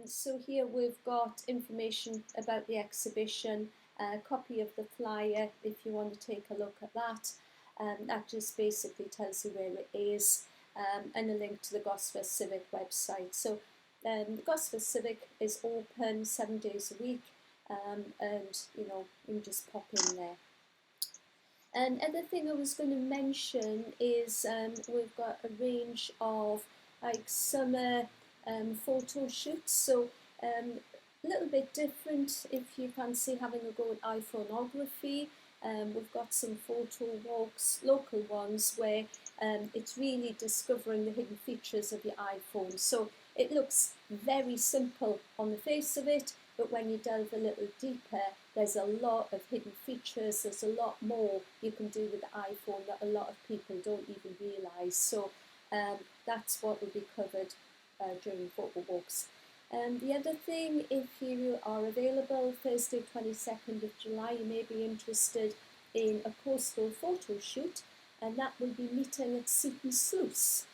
So here we've got information about the exhibition, a copy of the flyer if you want to take a look at that. That just basically tells you where it is, and a link to the Gosford Civic website. So the Gosford Civic is open 7 days a week, and you can just pop in there. And other thing I was going to mention is we've got a range of like summer photo shoots, so a little bit different if you fancy having a go at iPhoneography. We've got some photo walks, local ones, where it's really discovering the hidden features of your iPhone. So it looks very simple on the face of it, but when you delve a little deeper, there's a lot of hidden features. There's a lot more you can do with the iPhone that a lot of people don't even realise. So that's what will be covered during photo walks. The other thing, if you are available Thursday 22nd of July, you may be interested in a coastal photo shoot, and that will be meeting at Seaton Sluice.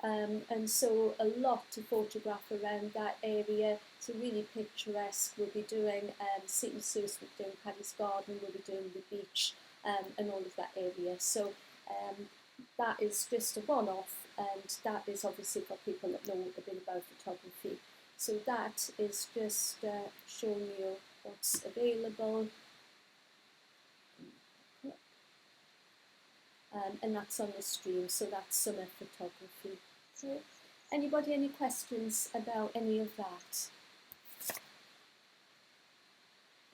And so a lot to photograph around that area. It's really picturesque. We'll be doing Seaton Sluice, we'll be doing Paddy's Garden, we'll be doing the beach, and all of that area. So that is just a one-off, and that is obviously for people that know a bit about photography. So that is just showing you what's available. And that's on the stream, so that's summer photography. So, anybody any questions about any of that?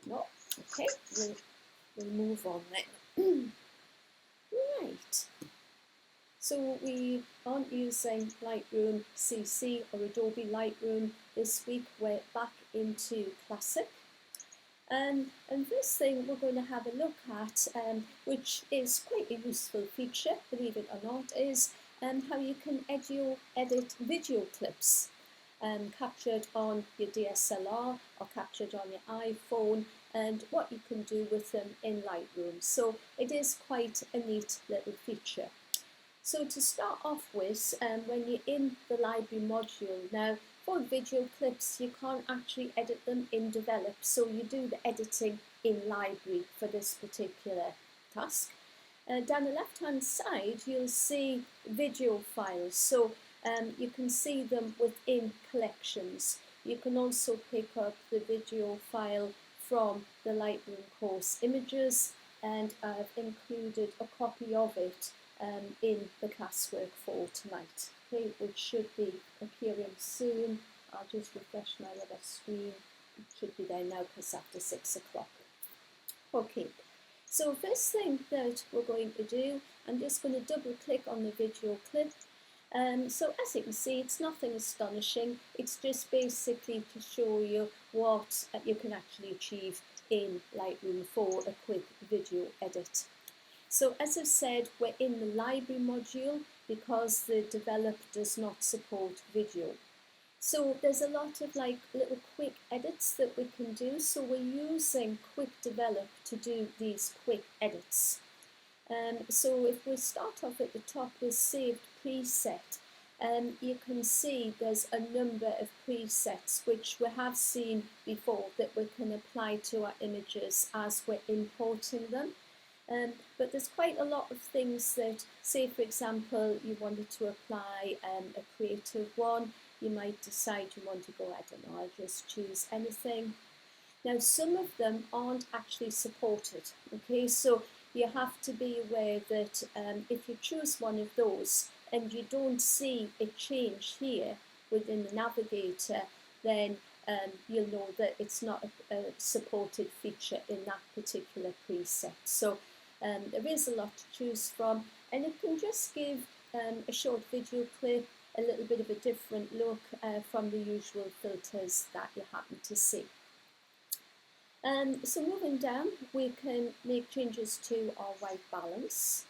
No? Okay, we'll move on then. Right. So we aren't using Lightroom CC or Adobe Lightroom this week. We're back into Classic. And this thing we're going to have a look at, which is quite a useful feature, believe it or not, is how you can edit video clips captured on your DSLR or captured on your iPhone, and what you can do with them in Lightroom. So it is quite a neat little feature. So to start off with, when you're in the library module, now for video clips you can't actually edit them in Develop, so you do the editing in library for this particular task. Down the left hand side you'll see video files, so you can see them within collections. You can also pick up the video file from the Lightroom course images, and I've included a copy of it in the classwork for tonight, okay, which should be appearing soon. I'll just refresh my other screen. It should be there now because after 6 o'clock. Okay, so first thing that we're going to do, I'm just going to double click on the video clip. So as you can see, it's nothing astonishing. It's just basically to show you what you can actually achieve in Lightroom for a quick video edit. So as I've said, we're in the library module because the Develop does not support video. So there's a lot of like little quick edits that we can do. So we're using Quick Develop to do these quick edits. So if we start off at the top with Saved Preset, you can see there's a number of presets which we have seen before that we can apply to our images as we're importing them. But there's quite a lot of things that, say for example, you wanted to apply a creative one, you might decide you want to go, I don't know, I'll just choose anything. Now some of them aren't actually supported, okay, so you have to be aware that if you choose one of those and you don't see a change here within the navigator, then you'll know that it's not a supported feature in that particular preset. So there is a lot to choose from, and it can just give a short video clip a little bit of a different look from the usual filters that you happen to see. So moving down, we can make changes to our white balance.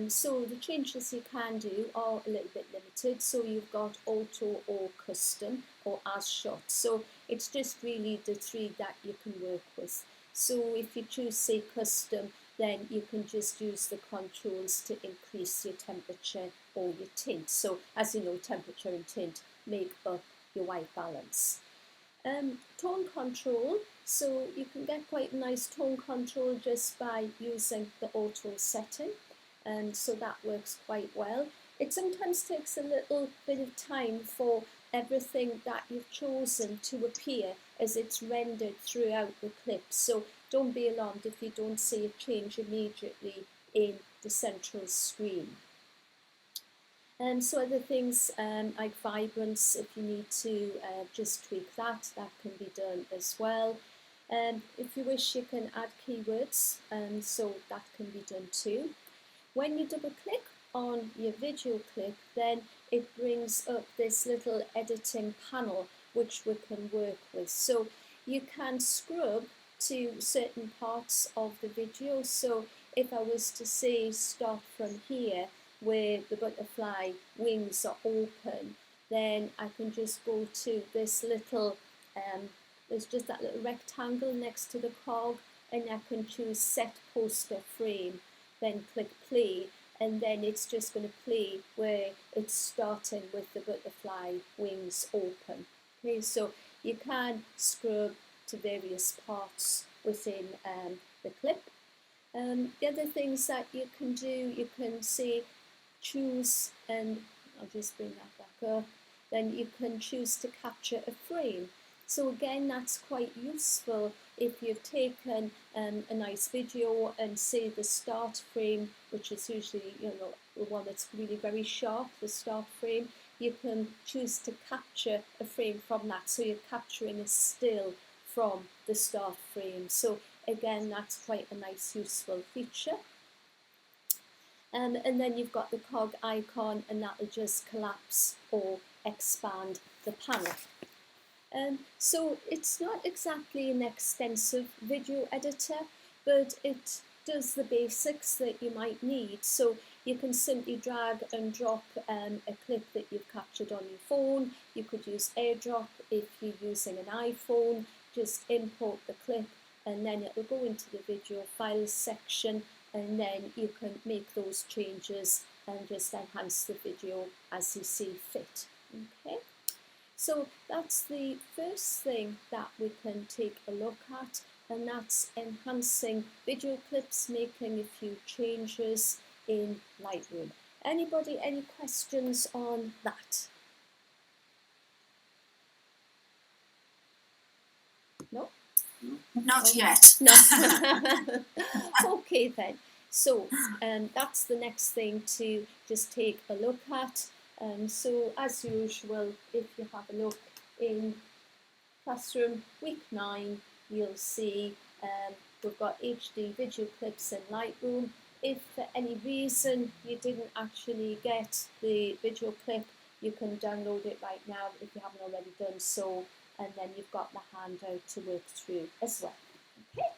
So the changes you can do are a little bit limited. So you've got auto or custom or as shot. So it's just really the three that you can work with. So if you choose say custom, then you can just use the controls to increase your temperature or your tint. So as you know, temperature and tint make up your white balance. Tone control, so you can get quite a nice tone control just by using the auto setting, and so that works quite well. It sometimes takes a little bit of time for everything that you've chosen to appear as it's rendered throughout the clip, so don't be alarmed if you don't see a change immediately in the central screen. So other things like vibrance, if you need to just tweak that can be done as well. If you wish, you can add keywords, so that can be done too. When you double click on your video clip, then it brings up this little editing panel which we can work with. So you can scrub to certain parts of the video. So if I was to say start from here, where the butterfly wings are open, then I can just go to this little, there's just that little rectangle next to the cog, and I can choose set poster frame, then click play, and then it's just going to play where it's starting with the butterfly wings open. Okay, so you can scrub to various parts within the clip. The other things that you can do, you can say choose, and I'll just bring that back up, then you can choose to capture a frame. So again, that's quite useful if you've taken a nice video and say the start frame, which is usually the one that's really very sharp, the start frame, you can choose to capture a frame from that. So you're capturing a still from the start frame. So again, that's quite a nice useful feature. And then you've got the cog icon, and that will just collapse or expand the panel. So it's not exactly an extensive video editor, but it does the basics that you might need. So you can simply drag and drop a clip that you've captured on your phone. You could use AirDrop if you're using an iPhone. Just import the clip, and then it will go into the video files section, and then you can make those changes and just enhance the video as you see fit. Okay, so that's the first thing that we can take a look at, and that's enhancing video clips, making a few changes in Lightroom. Anybody, any questions on that? No? Not yet. No. Okay then. So that's the next thing to just take a look at. So as usual, if you have a look in Classroom Week 9, you'll see we've got HD video clips in Lightroom. If for any reason you didn't actually get the video clip, you can download it right now if you haven't already done so, and then you've got the handout to work through as well. Okay.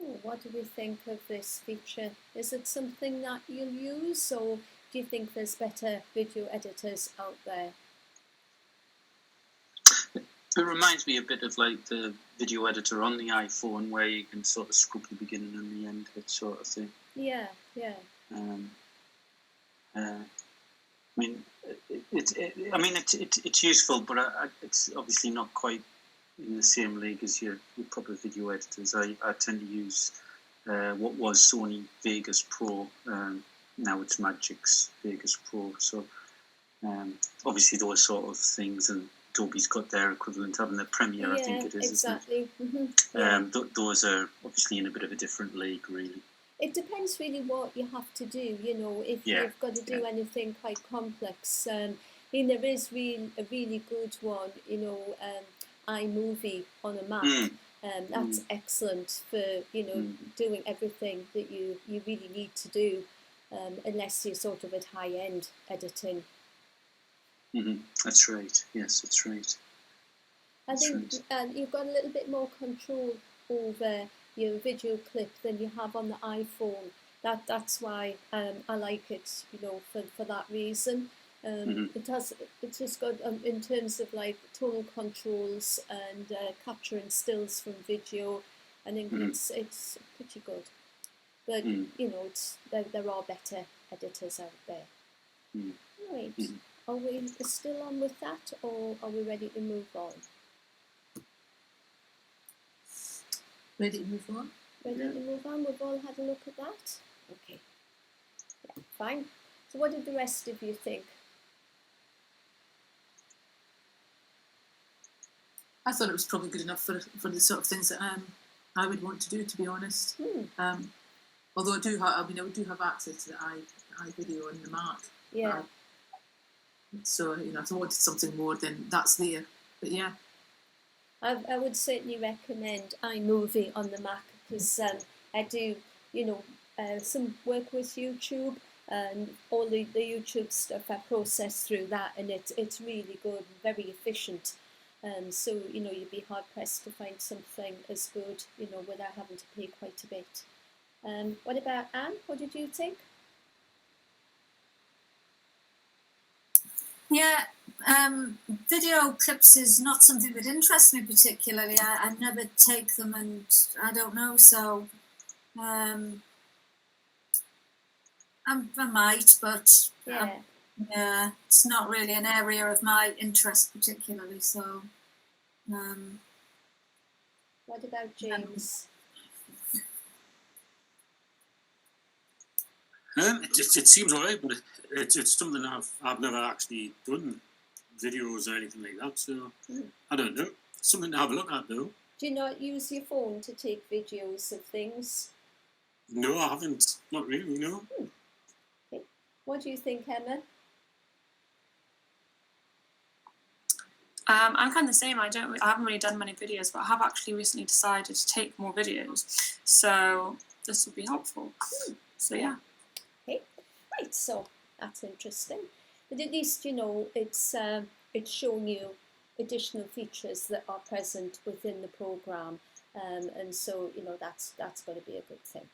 Oh, what do we think of this feature? Is it something that you'll use, or do you think there's better video editors out there? It reminds me a bit of like the video editor on the iPhone, where you can sort of scrub the beginning and the end, that sort of thing. Yeah, yeah. I mean, it's useful, but it's obviously not quite in the same league as your proper video editors. I tend to use what was Sony Vegas Pro. Now it's Magic's Vegas Pro. So obviously those sort of things, and Adobe's got their equivalent, having the Premiere, Yeah, I think it is, exactly. isn't it? Those are obviously in a bit of a different league, really. It depends really what you have to do, you know, if you've got to do anything quite complex. I mean, there is a really good one, you know, iMovie on a Mac. That's excellent for, you know, doing everything that you really need to do, unless you're sort of at high-end editing. That's right. Yes, that's right. I think you've got a little bit more control over your video clip than you have on the iPhone. That's why I like it, you know, for that reason. It's just got in terms of like tonal controls and capturing stills from video. I think it's pretty good. But you know, there are better editors out there. Right. Are we still on with that, or are we ready to move on? Ready to move on? Ready to move on? We've all had a look at that? Okay. Yeah, fine. So what did the rest of you think? I thought it was probably good enough for the sort of things that I would want to do, to be honest. Although I do have access to the iVideo on the Mac. Yeah. So, you know, if I wanted something more, then that's there. But yeah. I would certainly recommend iMovie on the Mac, because I do, you know, some work with YouTube, and all the YouTube stuff I process through that, and it's really good, very efficient. So, you know, you'd be hard pressed to find something as good, you know, without having to pay quite a bit. What about Anne? What did you think? Yeah, video clips is not something that interests me particularly. I never take them, and I don't know, so I might, but yeah, it's not really an area of my interest particularly. So, what about James? It seems alright, but it's something I've never actually done videos or anything like that. So I don't know. Something to have a look at, though. Do you not use your phone to take videos of things? No, I haven't. Not really. No. Okay. What do you think, Emma? I'm kind of the same. I haven't really done many videos, but I have actually recently decided to take more videos. So this will be helpful. So yeah. Okay, right. So that's interesting. But at least you know it's showing you additional features that are present within the program, and so you know that's got to be a good thing.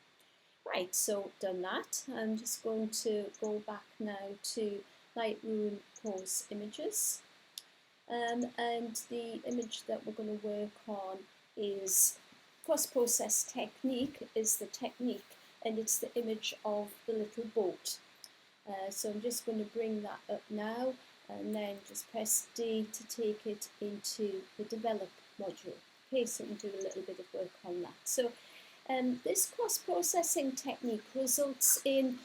Right. So done that. I'm just going to go back now to Lightroom Pose Images. And the image that we're going to work on is cross-process technique, is the technique, and it's the image of the little boat. So I'm just going to bring that up now, and then just press D to take it into the develop module. Okay, so we can do a little bit of work on that. So this cross-processing technique results in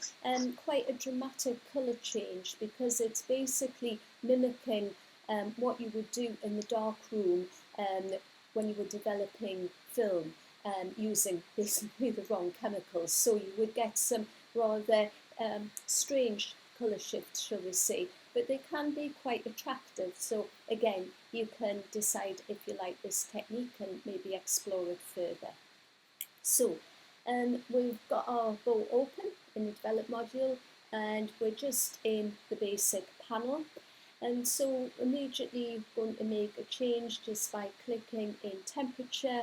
quite a dramatic colour change, because it's basically mimicking what you would do in the dark room when you were developing film using basically the wrong chemicals. So you would get some rather strange colour shifts, shall we say, but they can be quite attractive. So again, you can decide if you like this technique and maybe explore it further. So we've got our boat open in the develop module, and we're just in the basic panel. And so immediately going to make a change just by clicking in temperature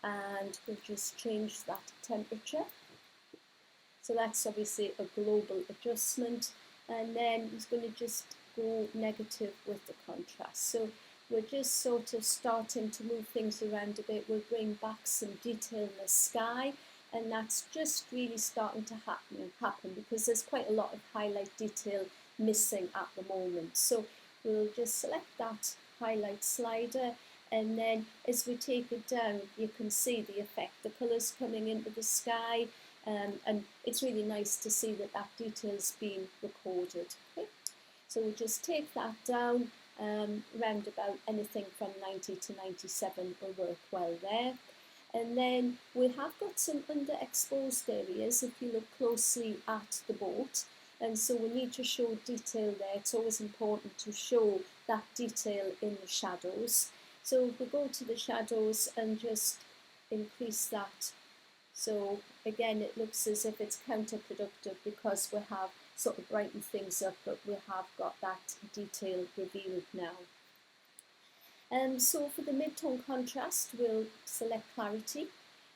and we'll just change that temperature. So that's obviously a global adjustment, and then it's going to just go negative with the contrast. So we're just sort of starting to move things around a bit. We'll bring back some detail in the sky, and that's just really starting to happen because there's quite a lot of highlight detail missing at the moment. So we'll just select that highlight slider, and then as we take it down, you can see the effect, the colours coming into the sky, and it's really nice to see that that detail's been recorded. Okay? So we'll just take that down, round about anything from 90 to 97 will work well there. And then we have got some underexposed areas if you look closely at the boat, and so we need to show detail there. It's always important to show that detail in the shadows. So if we go to the shadows and just increase that, so again it looks as if it's counterproductive because we have sort of brightened things up, but we have got that detail revealed now. So for the mid-tone contrast, we'll select clarity,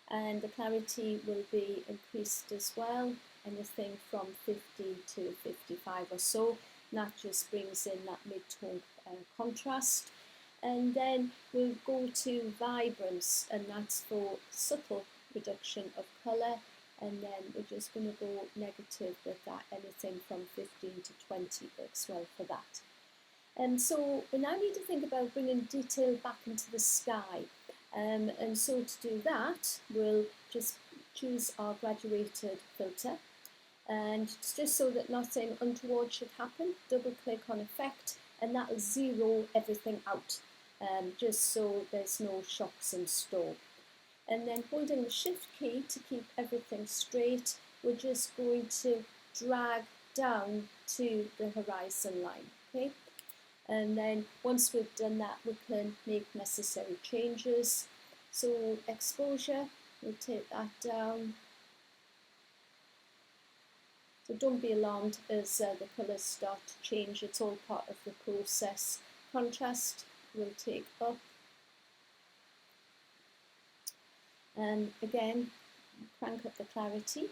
and the clarity will be increased as well, anything from 50 to 55 or so. And that just brings in that mid-tone contrast. And then we'll go to vibrance, and that's for subtle reduction of colour, and then we're just going to go negative with that, anything from 15 to 20 works well for that. So we now need to think about bringing detail back into the sky, and so to do that we'll just choose our graduated filter, and just so that nothing untoward should happen, double click on effect, and that will zero everything out, just so there's no shocks in store. And then holding the shift key to keep everything straight, we're just going to drag down to the horizon line. Okay? And then once we've done that, we can make necessary changes. So exposure, we'll take that down. So don't be alarmed as the colours start to change, it's all part of the process. Contrast we'll take up. And again, crank up the clarity.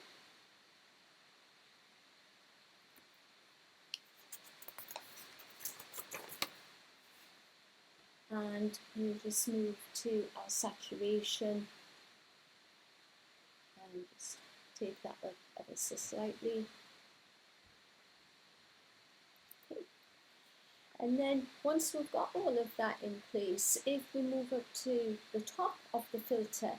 And we'll just move to our saturation and just take that up ever so slightly. Okay. And then once we've got all of that in place, if we move up to the top of the filter,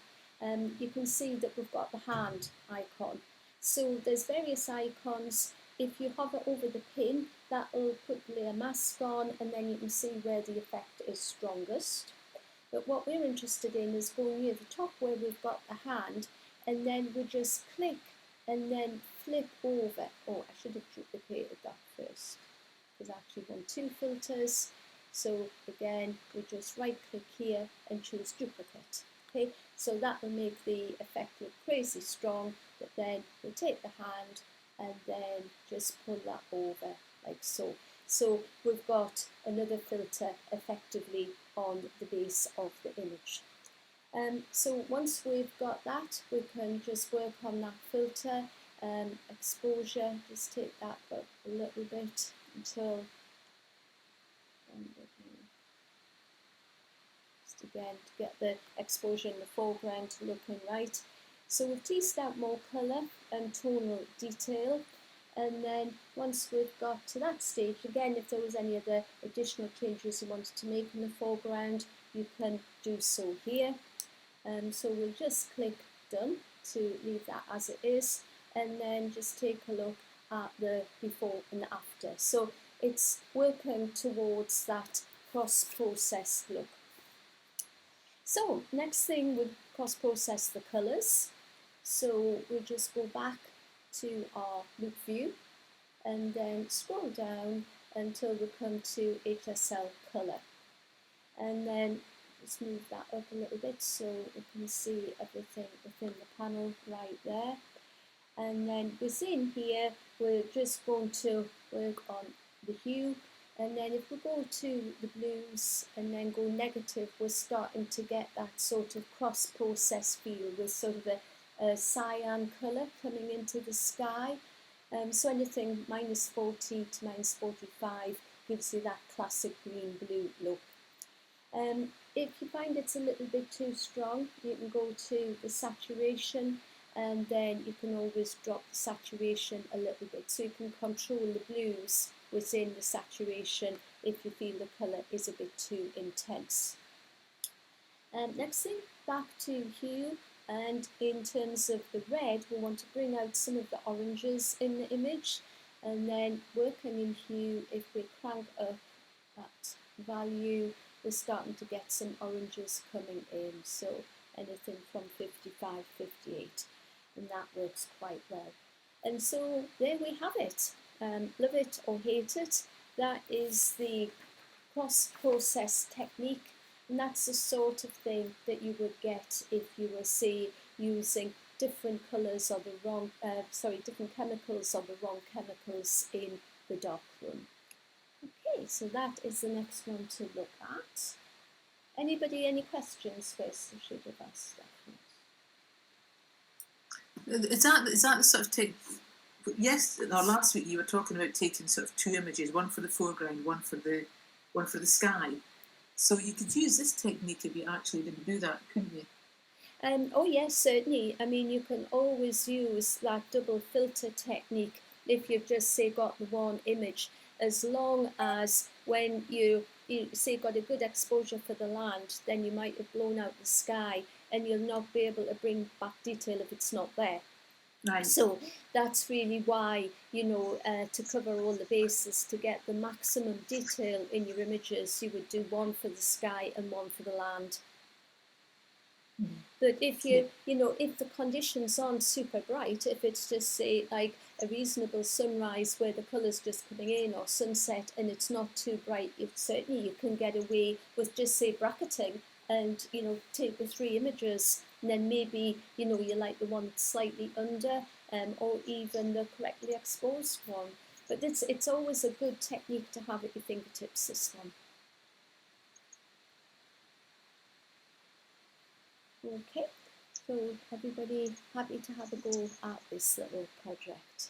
you can see that we've got the hand icon. So there's various icons. If you hover over the pin, that will put the layer mask on, and then you can see where the effect is strongest. But what we're interested in is going near the top where we've got the hand, and then we just click and then flip over. Oh, I should have duplicated that first. There's actually 2 filters. So again, we just right click here and choose duplicate. Okay, so that will make the effect look crazy strong, but then we'll take the hand and then just pull that over like so. So we've got another filter effectively on the base of the image. So once we've got that, we can just work on that filter, exposure, just take that up a little bit until, just again to get the exposure in the foreground looking right. So we've teased out more colour and tonal detail, and then once we've got to that stage, again if there was any other additional changes you wanted to make in the foreground, you can do so here. So we'll just click done to leave that as it is, and then just take a look at the before and after. So it's working towards that cross-processed look. So next thing, we'll cross-process the colours. So we'll just go back to our loop view and then scroll down until we come to HSL colour. And then just move that up a little bit so we can see everything within the panel right there. And then within here, we're just going to work on the hue, And then if we go to the blues and then go negative, we're starting to get that sort of cross-process feel with sort of a cyan colour coming into the sky. So anything -40 to -45 gives you that classic green-blue look. If you find it's a little bit too strong, you can go to the saturation, and then you can always drop the saturation a little bit, so you can control the blues within the saturation if you feel the colour is a bit too intense. Next thing, back to hue, and in terms of the red, we want to bring out some of the oranges in the image, and then working in hue, if we crank up that value, we're starting to get some oranges coming in, so anything from 55, 58, and that works quite well. And so there we have it. Love it or hate it, that is the cross-process technique, and that's the sort of thing that you would get if you were, say, using different colours or the wrong, different chemicals or the wrong chemicals in the darkroom. Okay, so that is the next one to look at. Anybody, any questions first? I should have asked that. Is that the sort of thing? Yes, or last week you were talking about taking sort of two images, one for the foreground, one for the sky. So you could use this technique if you actually didn't do that, couldn't you? Oh yes, certainly. I mean, you can always use that double filter technique if you've just, say, got the one image, as long as when you say got a good exposure for the land, then you might have blown out the sky and you'll not be able to bring back detail if it's not there. Right. So that's really why, to cover all the bases, to get the maximum detail in your images, you would do one for the sky and one for the land. But if if the conditions aren't super bright, if it's just, say, like a reasonable sunrise where the colour's just coming in, or sunset and it's not too bright, certainly you can get away with just, say, bracketing and, take the three images, and then maybe, you like the one that's slightly under, or even the correctly exposed one. But it's always a good technique to have at your fingertips, this one. Okay, so everybody happy to have a go at this little project?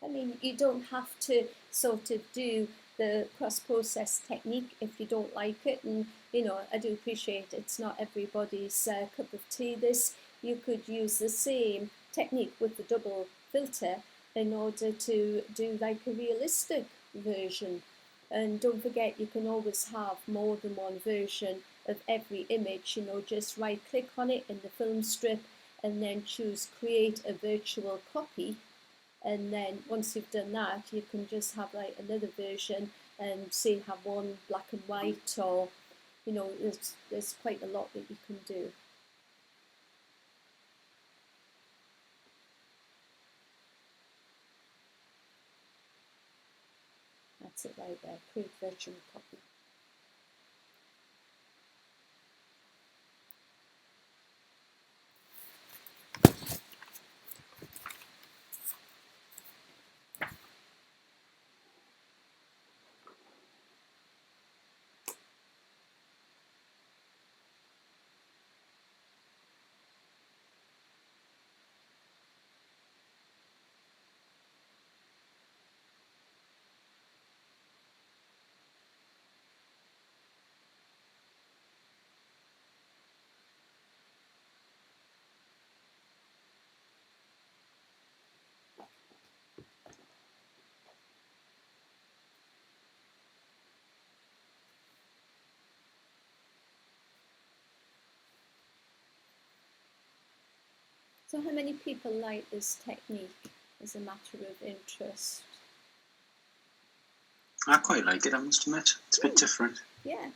I mean, you don't have to sort of do the cross-process technique if you don't like it, and I do appreciate it's not everybody's cup of tea. This, you could use the same technique with the double filter in order to do like a realistic version. And don't forget, you can always have more than one version of every image. Just right click on it in the film strip and then choose create a virtual copy, and then once you've done that, you can just have like another version and say have one black and white, or there's quite a lot that you can do. That's it right there, create virtual copy. So how many people like this technique as a matter of interest? I quite like it, I must admit. It's a bit different. Yeah.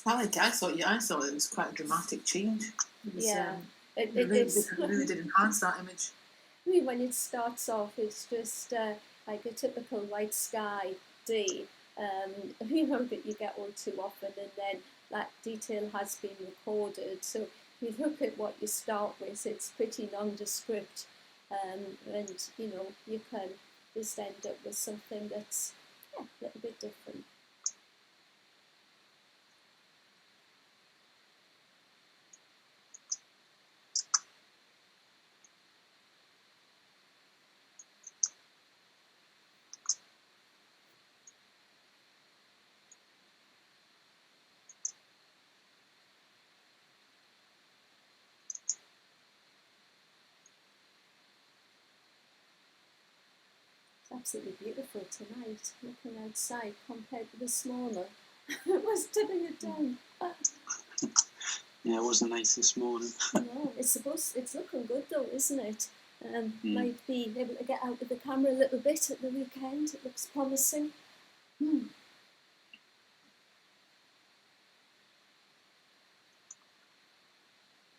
I thought it was quite a dramatic change. It was, it really did enhance that image. I mean, when it starts off, it's just like a typical white sky day, you know, that you get all too often, and then that detail has been recorded. So if you look at what you start with, it's pretty nondescript, and you know, you can just end up with something that's a little bit different. Absolutely beautiful tonight, looking outside compared to this morning. It was dimming it down. Yeah, it wasn't nice this morning. No, it's looking good though, isn't it? Might be able to get out of the camera a little bit at the weekend. It looks promising.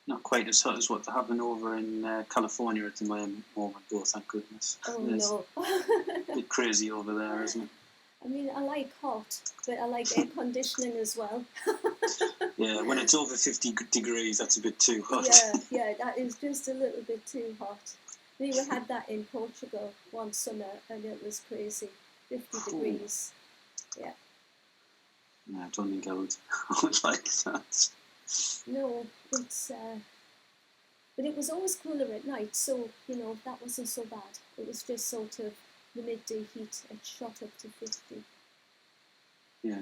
Not quite as hot as what they're having over in California at the moment, though, thank goodness. Oh It's no. a bit crazy over there, isn't it? I mean, I like hot, but I like air conditioning as well. Yeah, when it's over 50 degrees, that's a bit too hot. Yeah, that is just a little bit too hot. We had that in Portugal one summer, and it was crazy. 50 degrees. Yeah. No, I don't think I would like that. No, it's but it was always cooler at night, so you know that wasn't so bad. It was just sort of the midday heat. It shot up to 50. Yeah.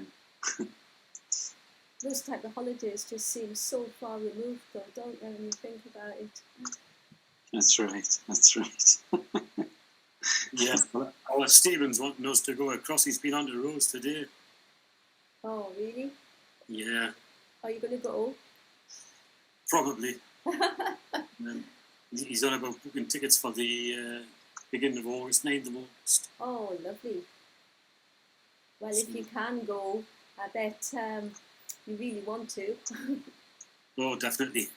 Those type of holidays just seem so far removed, though, don't they, when you think about it? That's right. Yeah, well, Stephen's wanting us to go across. He's been on the roads today. Oh, really? Yeah. Are you going to go? Probably. He's on about booking tickets for the beginning of August, 9th of August. Oh, lovely. Well, if you can go, I bet you really want to. Oh, definitely.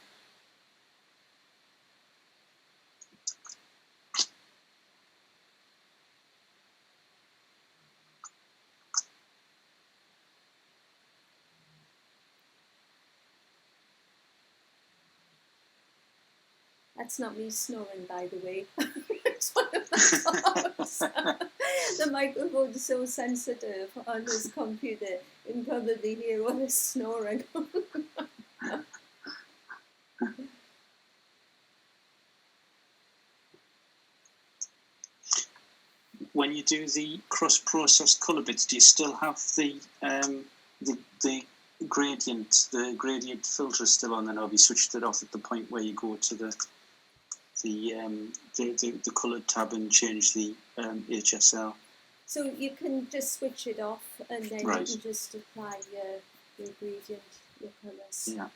That's not me snoring, by the way. It's one of the dogs. The microphone is so sensitive on this computer. You can probably hear all this snoring. When you do the cross-processed colour bits, do you still have the gradient filter still on, then? Or have you switched it off at the point where you go to the coloured tab and change the HSL? So you can just switch it off, and then you can just apply your gradient, your colours. Yeah.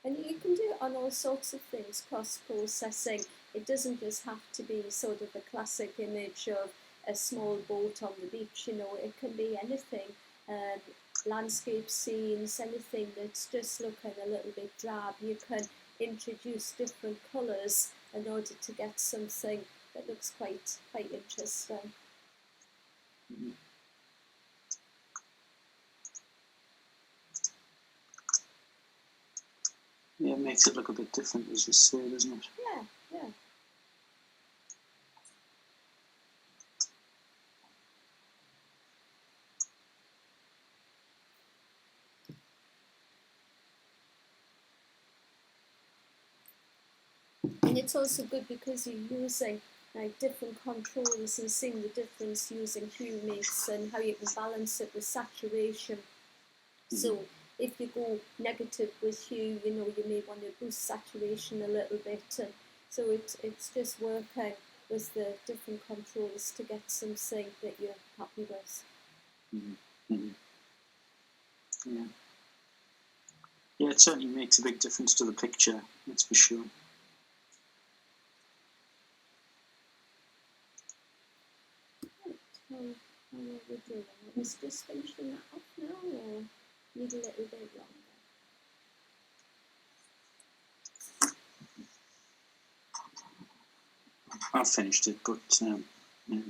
And you can do it on all sorts of things, cross-processing. It doesn't just have to be sort of a classic image of a small boat on the beach, you know, it can be anything. Landscape scenes, anything that's just looking a little bit drab. You can introduce different colours in order to get something that looks quite interesting. Mm-hmm. Yeah, it makes it look a bit different, as you say, doesn't it? Yeah. And it's also good because you're using like different controls and seeing the difference using hue mix and how you can balance it with saturation. Mm-hmm. So if you go negative with hue, you know, you may want to boost saturation a little bit. And so it's just working with the different controls to get something that you're happy with. Mm-hmm. Mm-hmm. Yeah. Yeah, it certainly makes a big difference to the picture, that's for sure. How are we doing? Is just finishing that off now, or need a little bit longer? I've finished it, but yeah. You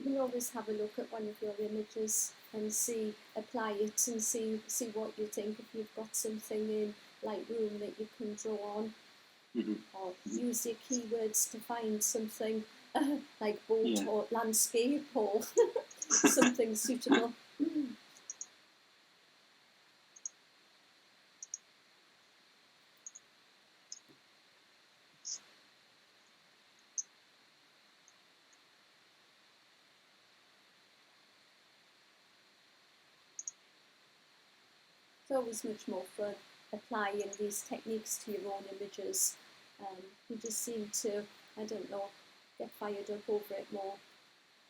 can always have a look at one of your images and see, apply it and see what you think. If you've got something in Lightroom that you can draw on, or use your keywords to find something like boat or landscape or something suitable. It's always much more fun applying these techniques to your own images. You just seem to, I don't know, get fired up over it more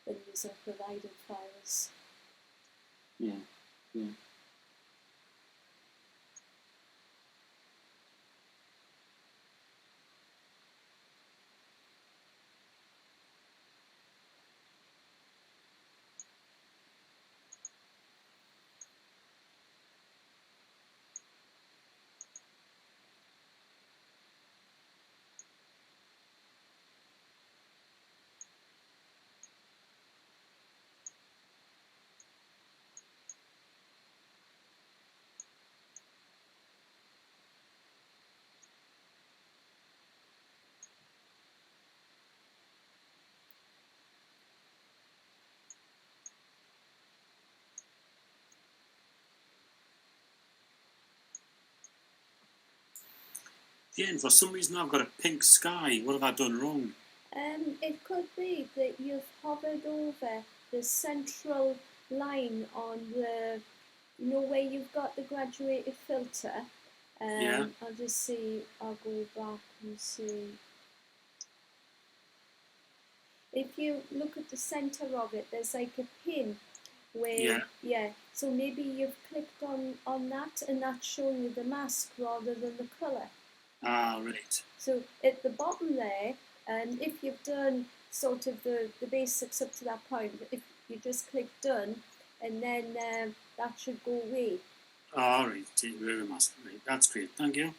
than using provided files. Yeah. Jane, for some reason I've got a pink sky. What have I done wrong? It could be that you've hovered over the central line on the, you know, where you've got the graduated filter. Yeah. I'll just see, I'll go back and see. If you look at the centre of it, there's like a pin where, so maybe you've clicked on that and that's showing you the mask rather than the colour. Ah, right. So at the bottom there, and if you've done sort of the basics up to that point, if you just click done, and then that should go away. All right, take away the mask. Right, that's great. Thank you.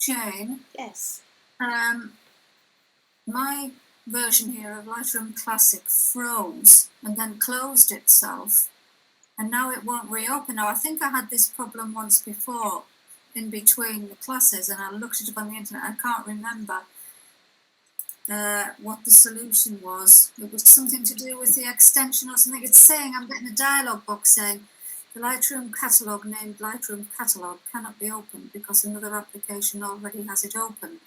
Jane, Yes. my version here of Lightroom Classic froze and then closed itself, and now it won't reopen. Now, I think I had this problem once before in between the classes, and I looked it up on the internet. I can't remember what the solution was. It was something to do with the extension or something. It's saying, I'm getting a dialog box saying, the Lightroom catalogue named Lightroom catalogue cannot be opened because another application already has it opened.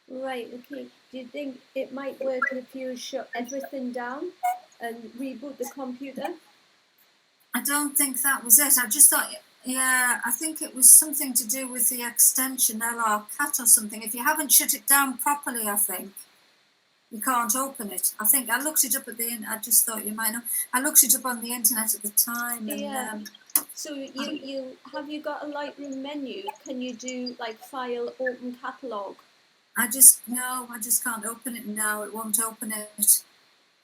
Right, okay. Do you think it might work if you shut everything down and reboot the computer? I don't think that was it. I just thought, I think it was something to do with the extension LRCat or something. If you haven't shut it down properly, I think you can't open it. I think I looked it up at the I just thought you might know. I looked it up on the internet at the time. And, so you have you got a Lightroom menu? Can you do like file, open catalogue? I just can't open it now. It won't open it.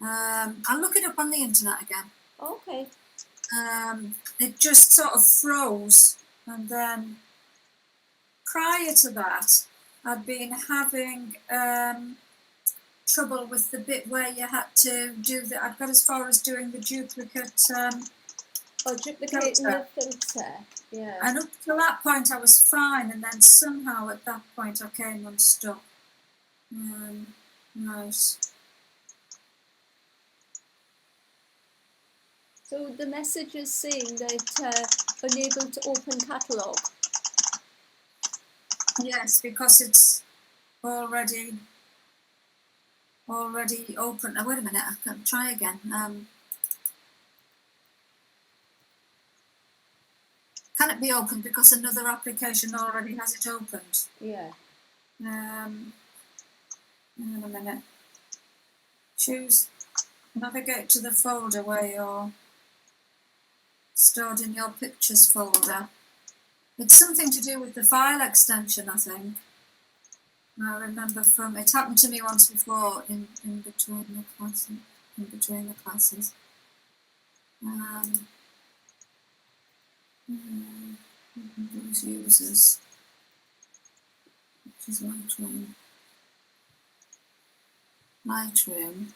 I'll look it up on the internet again. Okay. It just sort of froze, and then prior to that, I'd been having trouble with the bit where you had to do the. I'd got as far as doing the duplicate. Duplicating the filter. Yeah. And up to that point, I was fine, and then somehow at that point, I came unstuck. Right. So the message is saying that unable to open catalogue. Yes, because it's already open. Wait a minute, I can try again. Can it be opened because another application already has it opened? Yeah. Hang on a minute. Choose, navigate to the folder where you're stored in your pictures folder. It's something to do with the file extension, I think. I remember from, it happened to me once before in between the classes. Those users, which is Lightroom.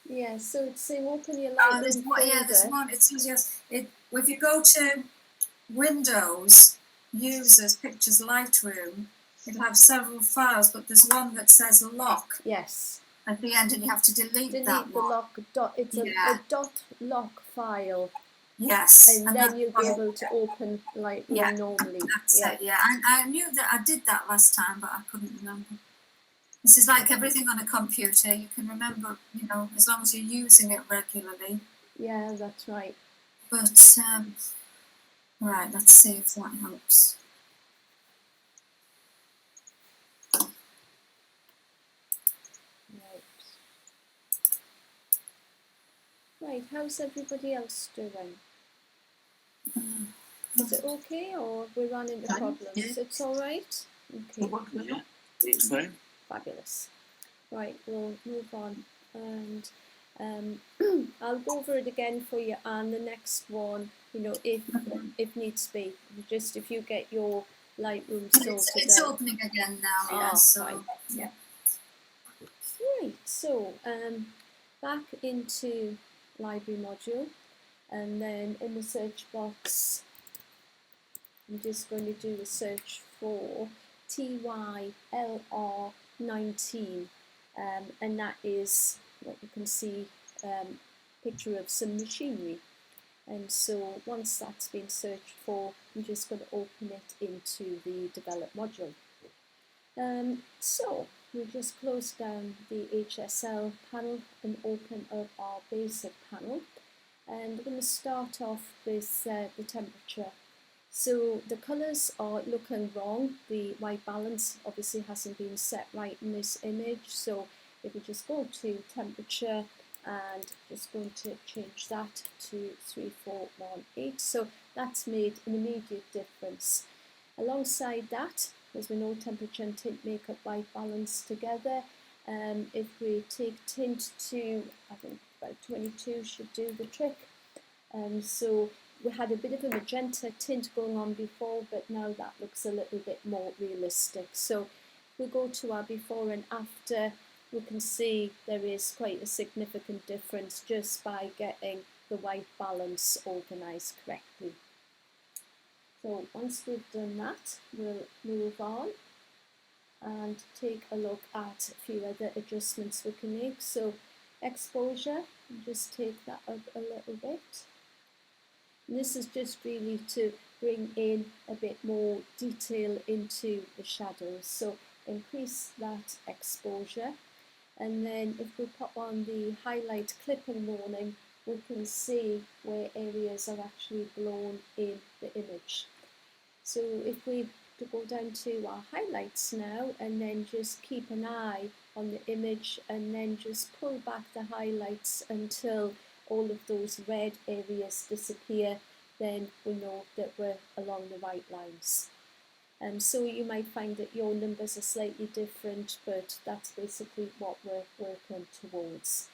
Yeah, so it's saying open your Lightroom there's folder. one. It says yes. If you go to Windows, Users, Pictures, Lightroom, it'll have several files, but there's one that says lock. Yes. At the end, and you have to delete that Delete the one. lock dot. It's a dot lock file. Yes. And then you'll be able to open Lightroom normally. That's it. Yeah, I knew that I did that last time, but I couldn't remember. This is like everything on a computer. You can remember, as long as you're using it regularly. Yeah, that's right. But right, let's see if that helps. Right, how's everybody else doing? Is it okay, or we're running into problems? Yeah. It's all right? Okay. Yeah, it's fine. Fabulous. Right, we'll move on, and I'll go over it again for you, and the next one, if needs be, just if you get your Lightroom sorted It's out. opening again now, yeah. Fine. Yeah. Right, so back into library module, and then in the search box, I'm just going to do a search for TYLR19, and that is what you can see, picture of some machinery. And so once that's been searched for, I'm just going to open it into the develop module. So we'll just close down the HSL panel and open up our basic panel, and we're going to start off with the temperature. So the colours are looking wrong. The white balance obviously hasn't been set right in this image, so if we just go to temperature and just going to change that to 3418, so that's made an immediate difference. Alongside that, as we know, temperature and tint make up white balance together. If we take tint to, I think about 22 should do the trick. So we had a bit of a magenta tint going on before, but now that looks a little bit more realistic. So if we go to our before and after, we can see there is quite a significant difference just by getting the white balance organised correctly. So once we've done that, we'll move on and take a look at a few other adjustments we can make. So exposure, just take that up a little bit. And this is just really to bring in a bit more detail into the shadows. So increase that exposure. And then if we pop on the highlight clipping warning, we can see where areas are actually blown in the image. So if we go down to our highlights now, and then just keep an eye on the image, and then just pull back the highlights until all of those red areas disappear, then we know that we're along the right lines. So you might find that your numbers are slightly different, but that's basically what we're working towards.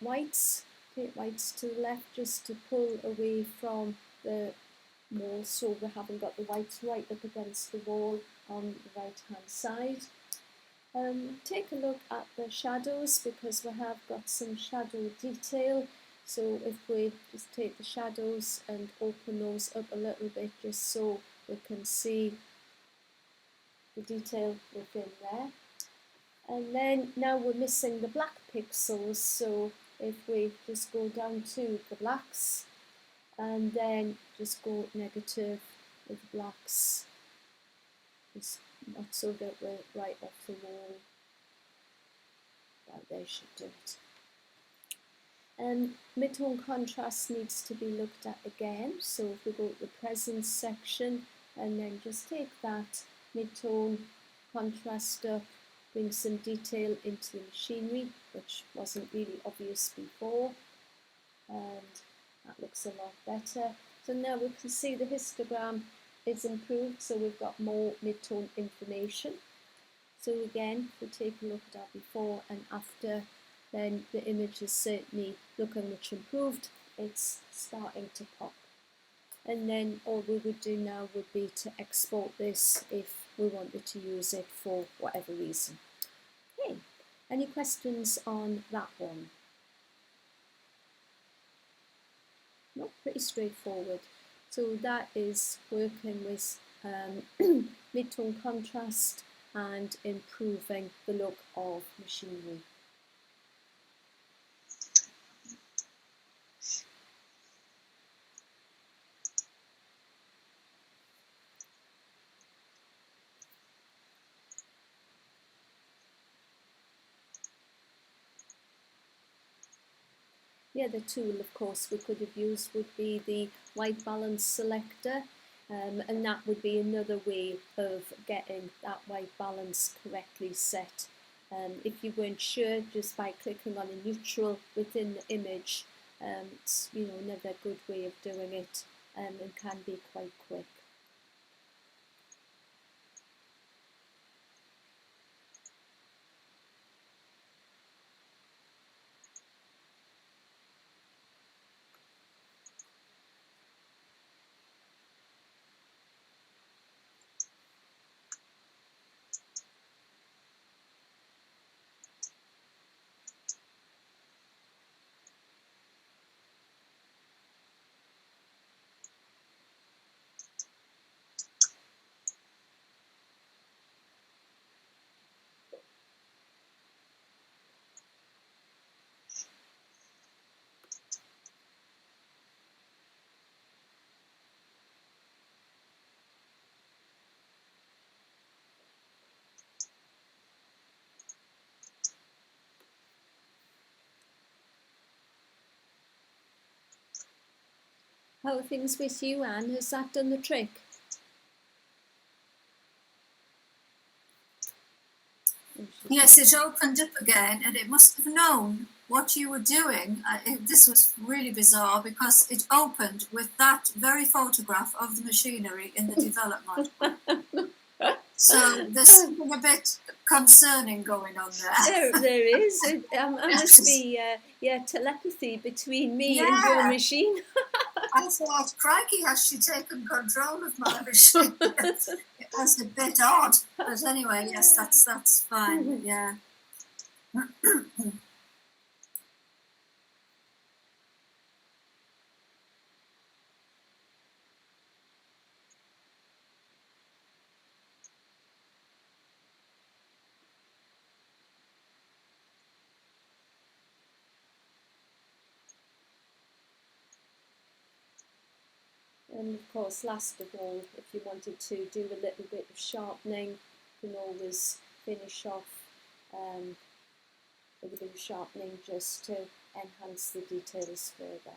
Whites, take whites to the left just to pull away from the wall so we haven't got the whites right up against the wall on the right hand side. Take a look at the shadows because we have got some shadow detail. So if we just take the shadows and open those up a little bit just so we can see the detail within there. And then now we're missing the black pixels, so if we just go down to the blacks and then just go negative with the blacks, just not so that we're right off the wall. Right, they should do it. Midtone contrast needs to be looked at again, so if we go to the presence section and then just take that midtone contrast up, bring some detail into the machinery, which wasn't really obvious before, and that looks a lot better. So now we can see the histogram is improved, so we've got more midtone information. So again, if we take a look at our before and after, then the image is certainly looking much improved. It's starting to pop. And then all we would do now would be to export this if we wanted to use it for whatever reason. Okay, any questions on that one? No, pretty straightforward. So that is working with midtone contrast and improving the look of machinery. The other tool, of course, we could have used would be the white balance selector, and that would be another way of getting that white balance correctly set. If you weren't sure, just by clicking on a neutral within the image, it's another good way of doing it, and can be quite quick. How are things with you, Anne? Has that done the trick? Yes, it opened up again and it must have known what you were doing. This was really bizarre because it opened with that very photograph of the machinery in the development. So there's something a bit concerning going on there. There is. It must be telepathy between me and your machine. I thought, crikey, has she taken control of my machine? It was a bit odd, but anyway, yes, that's fine. Yeah. And of course, last of all, if you wanted to do a little bit of sharpening, you can always finish off with a bit of sharpening just to enhance the details further.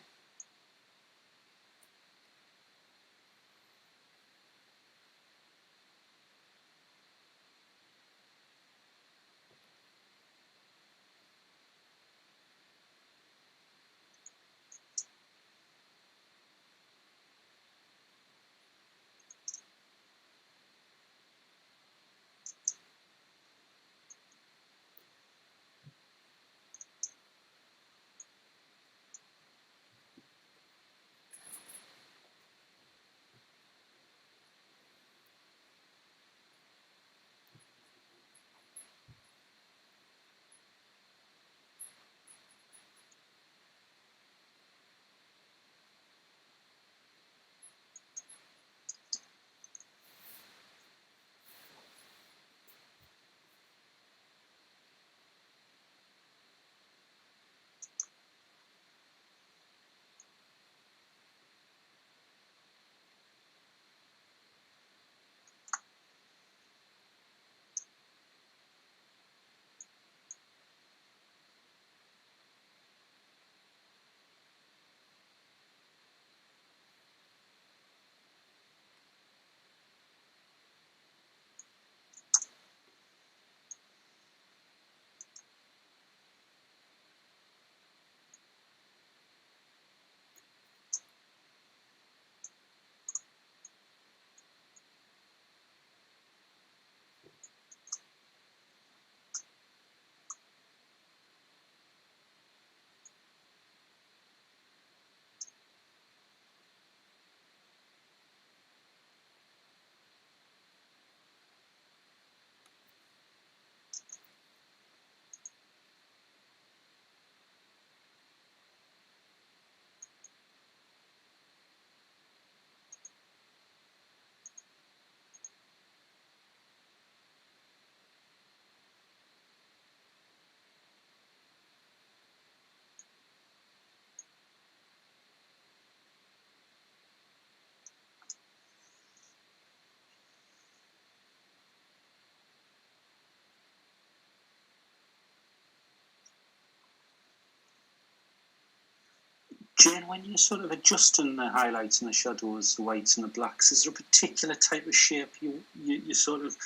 Jane, when you're sort of adjusting the highlights and the shadows, the whites and the blacks, is there a particular type of shape you sort of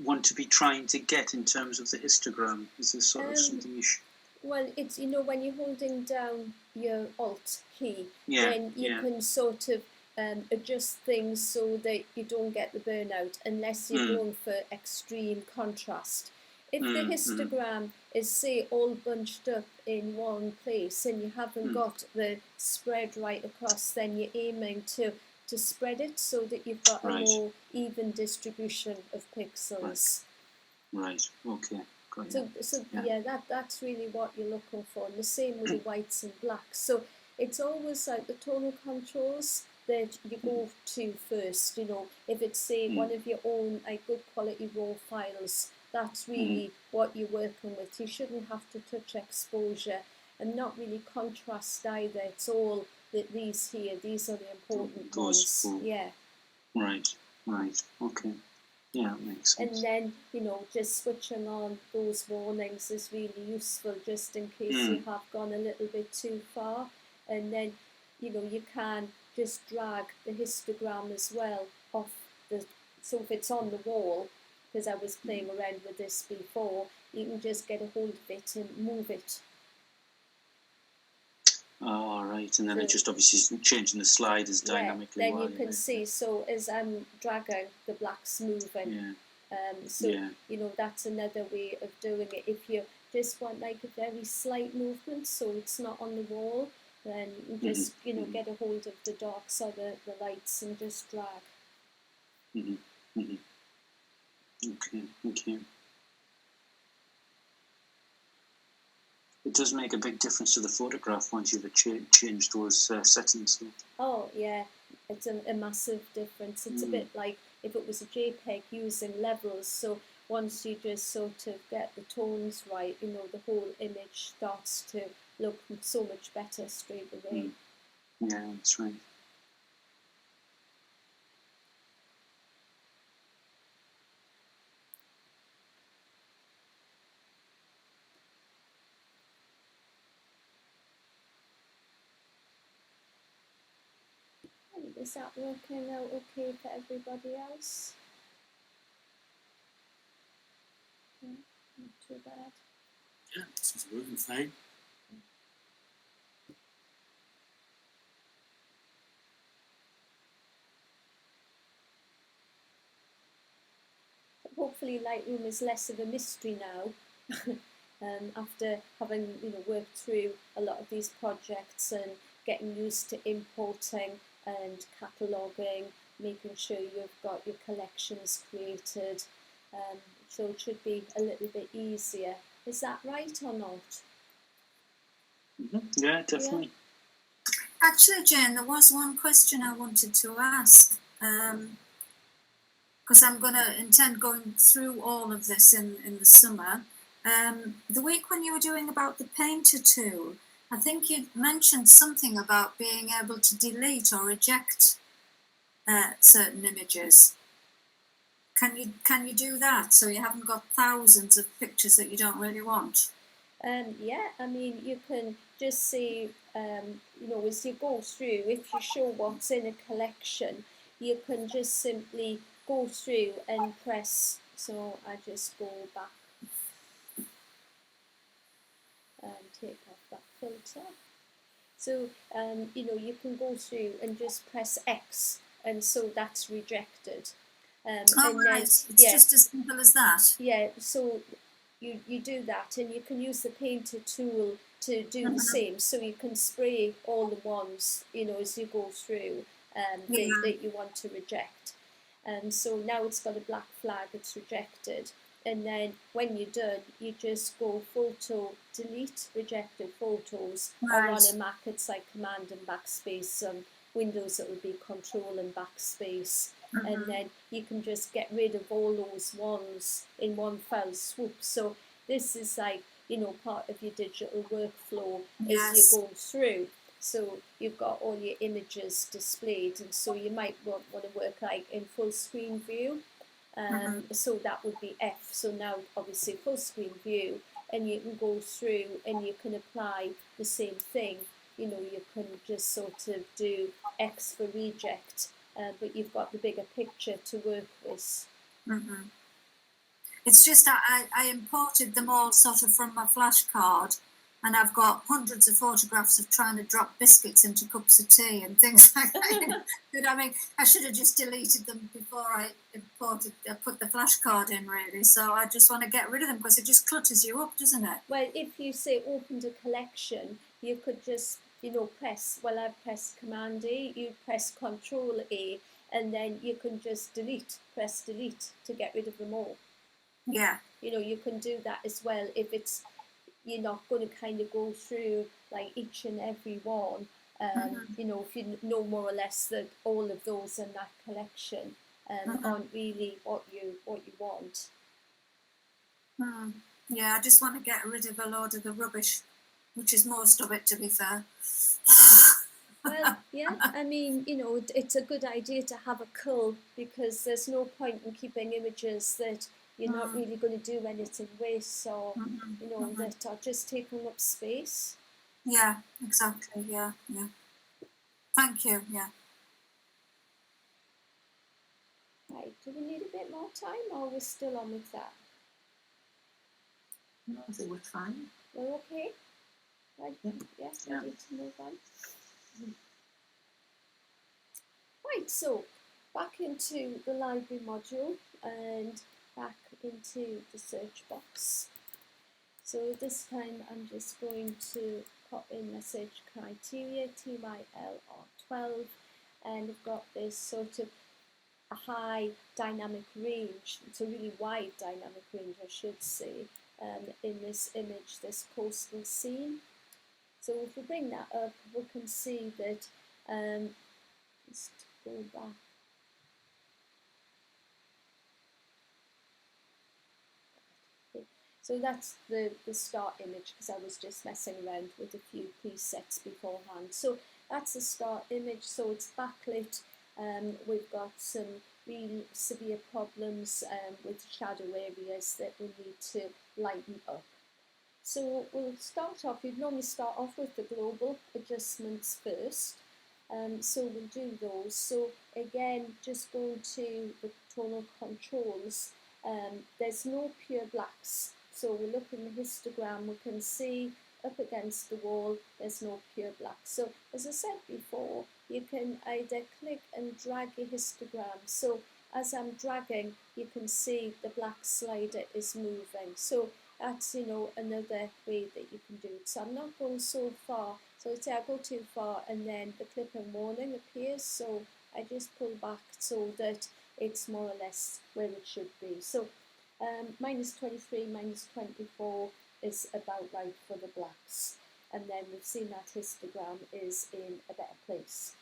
want to be trying to get in terms of the histogram? Is there sort of something you Well, it's, you know, when you're holding down your Alt key, Yeah, then you yeah. can sort of adjust things so that you don't get the burnout unless you're going for extreme contrast. If the histogram is, say, all bunched up in one place and you haven't got the spread right across, then you're aiming to spread it so that you've got a Right. more even distribution of pixels. Right, okay. Got So, you. yeah, that's really what you're looking for. And the same with the whites and blacks. So it's always like the tonal controls that you go to first. You know, if it's, say, one of your own good quality raw files, that's really what you're working with. You shouldn't have to touch exposure and not really contrast either. It's all that these here. These are the important ones. Yeah. Right, okay. Yeah, that makes sense. And then, you know, just switching on those warnings is really useful just in case you have gone a little bit too far. And then, you know, you can just drag the histogram as well off the, so if it's on the wall, because I was playing around with this before, you can just get a hold of it and move it. Oh, right, and then So, it just obviously changing the sliders dynamically. Then you can see, so as I'm dragging, the black's moving. Yeah. You know, that's another way of doing it. If you just want like a very slight movement, so it's not on the wall, then you just, you know, get a hold of the darks or the lights and just drag. Okay, thank you. It does make a big difference to the photograph once you've changed those settings. Though. Oh, yeah, it's a massive difference. It's a bit like if it was a JPEG using levels, so once you just sort of get the tones right, you know, the whole image starts to look so much better straight away. Yeah, that's right. Is that working out okay for everybody else? Yeah, not too bad. Yeah, it's working fine. Hopefully Lightroom is less of a mystery now. After having, you know, worked through a lot of these projects and getting used to importing and cataloguing, making sure you've got your collections created, so it should be a little bit easier. Is that right or not? Yeah, definitely. Actually, Jane, there was one question I wanted to ask, because I'm going to intend going through all of this in the summer. The week when you were doing about the Painter tool, I think you mentioned something about being able to delete or eject certain images. Can you do that so you haven't got thousands of pictures that you don't really want? Yeah, I mean, you can just see, you know, as you go through, if you show what's in a collection, you can just simply go through and press. So I just go back and take off that filter. So, you know, you can go through and just press X, and so that's rejected. And right, then, it's just as simple as that. Yeah, so you do that, and you can use the Painter tool to do the same. So you can spray all the ones, you know, as you go through that you want to reject. And so now it's got a black flag, it's rejected. And then when you're done, you just go photo, delete rejected photos. Right. Or on a Mac, it's like Command and Backspace. Windows, it would be Control and Backspace. And then you can just get rid of all those ones in one fell swoop. So this is like, you know, part of your digital workflow as you go through. So you've got all your images displayed, and so you might want to work like in full screen view. So that would be F. So now obviously full screen view, and you can go through and you can apply the same thing you know, you can just sort of do X for reject, but you've got the bigger picture to work with. Mm-hmm. It's just that I imported them all sort of from my flashcard, and I've got hundreds of photographs of trying to drop biscuits into cups of tea and things like that. But I mean, I should have just deleted them before I put the flashcard in, really. So I just want to get rid of them because it just clutters you up, doesn't it? Well, if you say opened a collection, you could just, you know, press, well, I've pressed Command A, you press Control A, and then you can just press delete to get rid of them all. Yeah. You know, you can do that as well if it's, you're not going to kind of go through like each and every one. You know, if you know more or less that all of those in that collection aren't really what you want. Yeah, I just want to get rid of a load of the rubbish, which is most of it, to be fair. Well, yeah, I mean, you know, it's a good idea to have a cull, because there's no point in keeping images that you're not really going to do anything with, or, you know, that are just taking up space. Yeah, exactly, yeah. Thank you, yeah. Right, do we need a bit more time, or are we still on with that? No, I think we're fine. We're okay? Right, yeah, ready to move on. Right, so back into the library module and back into the search box. So this time I'm just going to pop in my search criteria, TYLR12, and I've got this sort of a high dynamic range, it's a really wide dynamic range I should say, in this image, this coastal scene. So if we bring that up, we can see that, just go back. So that's the start image, because I was just messing around with a few presets beforehand. So that's the start image, so it's backlit. We've got some real severe problems with shadow areas that we need to lighten up. So we'll start off, we'd normally start off with the global adjustments first. So we'll do those. So again, just go to the tonal controls. There's no pure blacks. So we look in the histogram, we can see up against the wall, there's no pure black. So as I said before, you can either click and drag your histogram. So as I'm dragging, you can see the black slider is moving. So that's, you know, another way that you can do it. So I'm not going so far. So say I go too far and then the clipping warning appears. So I just pull back so that it's more or less where it should be. So -23, -24 is about right for the blacks. And then we've seen that histogram is in a better place.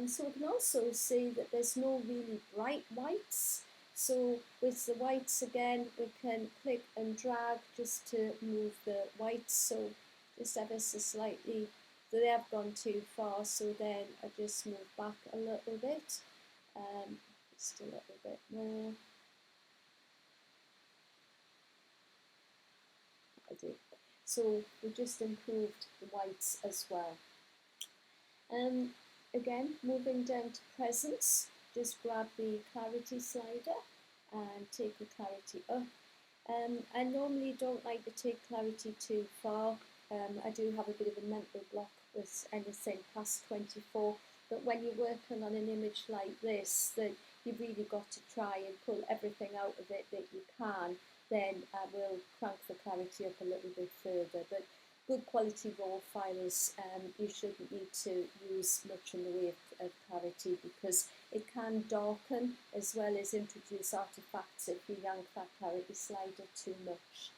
So we can also see that there's no really bright whites. So with the whites again, we can click and drag just to move the whites. So just ever so slightly, they have gone too far. So then I just move back a little bit, just a little bit more. I do. So we just improved the whites as well. Again, moving down to presence, just grab the clarity slider and take the clarity up. I normally don't like to take clarity too far. I do have a bit of a mental block with anything past 24, but when you're working on an image like this, that you've really got to try and pull everything out of it that you can, then I will crank the clarity up a little bit further. But good quality raw files, you shouldn't need to use much in the way of clarity, because it can darken as well as introduce artifacts if you yank that clarity slider too much.